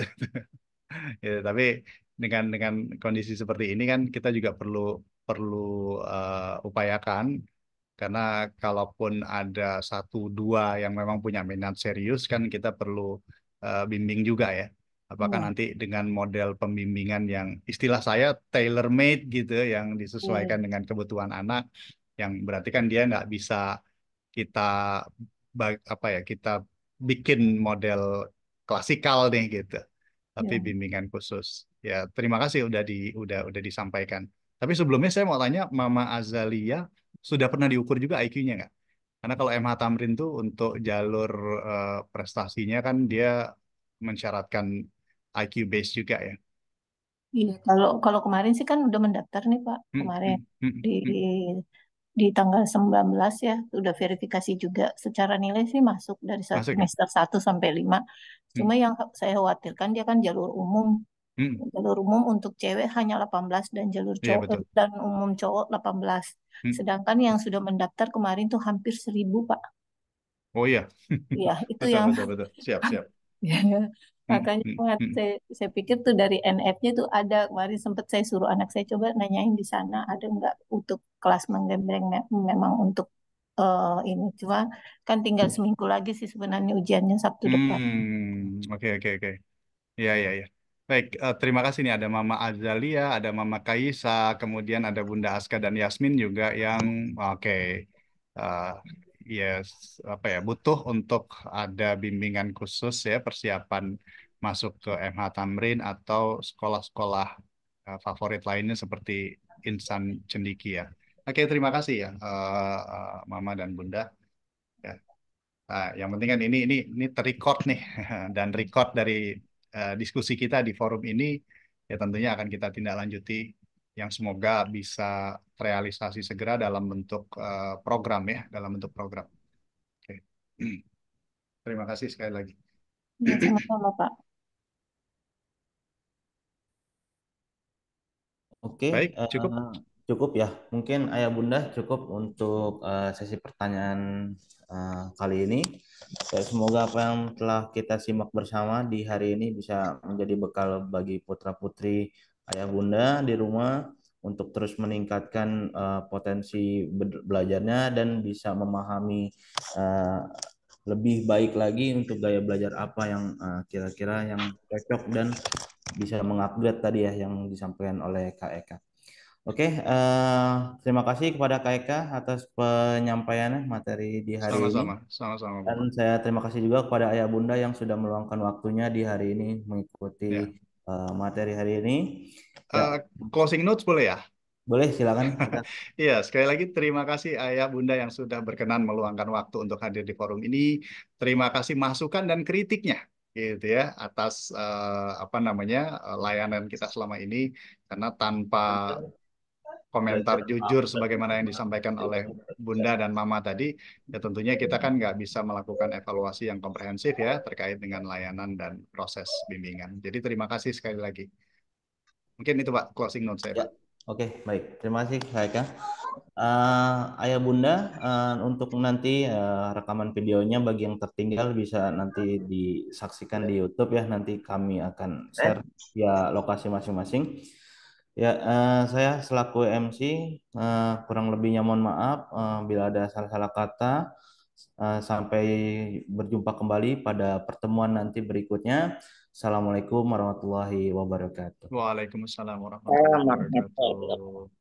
Ya, tapi dengan kondisi seperti ini kan kita juga perlu perlu upayakan, karena kalaupun ada satu dua yang memang punya minat serius kan kita perlu bimbing juga ya. Apakah Iya, nanti dengan model pembimbingan yang istilah saya tailor made gitu, yang iya, disesuaikan dengan kebutuhan anak, yang berarti kan dia nggak bisa kita apa ya, kita bikin model klasikal nih gitu, tapi iya. bimbingan khusus. Ya, terima kasih udah disampaikan. Tapi sebelumnya saya mau tanya, Mama Azalia sudah pernah diukur juga IQ-nya nggak? Karena kalau MH Tamrin tuh untuk jalur prestasinya kan dia mensyaratkan IQ base juga ya. Iya, kalau kalau kemarin sih kan udah mendaftar nih Pak, Hmm, kemarin hmm, hmm, di hmm, di tanggal 19 ya, udah verifikasi juga. Secara nilai sih masuk dari masuk ya? semester 1 sampai 5. Hmm, Cuma yang saya khawatirkan dia kan jalur umum. hmm, Jalur umum untuk cewek hanya 18 dan jalur iya cowok betul. dan umum cowok 18. Hmm, Sedangkan yang sudah mendaftar kemarin tuh hampir 1.000 Pak. oh iya, Iya, itu betul yang betul betul. Siap siap. ya, Hmm, makanya hmm, kemarin hmm. saya pikir tuh dari NF-nya tuh ada, kemarin sempat saya suruh anak saya coba nanyain di sana ada nggak untuk kelas menggembleng memang untuk ini, cuma kan tinggal seminggu lagi sih sebenarnya ujiannya Sabtu depan. Oke oke oke. Iya, iya, iya. Baik, terima kasih nih, ada Mama Azalia, ada Mama Kaisa, kemudian ada Bunda Aska dan Yasmin juga yang oke, eh, yes, apa ya, butuh untuk ada bimbingan khusus ya, persiapan masuk ke MH Tamrin atau sekolah-sekolah favorit lainnya seperti Insan Cendikia. Oke, terima kasih ya, Mama dan Bunda. Ya. Nah, yang penting kan ini terrecord nih, dan record dari diskusi kita di forum ini ya tentunya akan kita tindak lanjuti, yang semoga bisa realisasi segera dalam bentuk program ya, dalam bentuk program. Oke. Terima kasih sekali lagi. Ya, sama-sama Pak. Oke, Baik, cukup. cukup ya. Mungkin Ayah Bunda cukup untuk sesi pertanyaan kali ini. Ya, semoga apa yang telah kita simak bersama di hari ini bisa menjadi bekal bagi putra-putri Ayah Bunda di rumah untuk terus meningkatkan potensi belajarnya dan bisa memahami eh, lebih baik lagi untuk gaya belajar apa yang kira-kira yang cocok dan bisa mengupgrade tadi ya yang disampaikan oleh Kak Eka. Oke, terima kasih kepada Kak Eka atas penyampaiannya materi di hari ini. Sama-sama, sama-sama, Dan Bapak. saya terima kasih juga kepada Ayah Bunda yang sudah meluangkan waktunya di hari ini Ya. mengikuti materi hari ini. Eh, Ya, Closing notes boleh ya? boleh silakan kita. Iya, sekali lagi terima kasih Ayah Bunda yang sudah berkenan meluangkan waktu untuk hadir di forum ini. Terima kasih masukan dan kritiknya gitu ya, atas apa namanya, layanan kita selama ini, karena tanpa komentar jujur sebagaimana yang disampaikan oleh Bunda dan Mama tadi, ya tentunya kita kan nggak bisa melakukan evaluasi yang komprehensif ya terkait dengan layanan dan proses bimbingan. Jadi terima kasih sekali lagi. Mungkin itu Pak, closing note saya Ya, Pak. Oke, baik. Terima kasih, Kak. Ayah Bunda, untuk nanti rekaman videonya bagi yang tertinggal bisa nanti disaksikan di YouTube ya. Nanti kami akan share via lokasi masing-masing. Ya, saya selaku MC kurang lebihnya mohon maaf bila ada salah-salah kata. Sampai berjumpa kembali pada pertemuan nanti berikutnya. Assalamualaikum warahmatullahi wabarakatuh. Waalaikumsalam warahmatullahi wabarakatuh.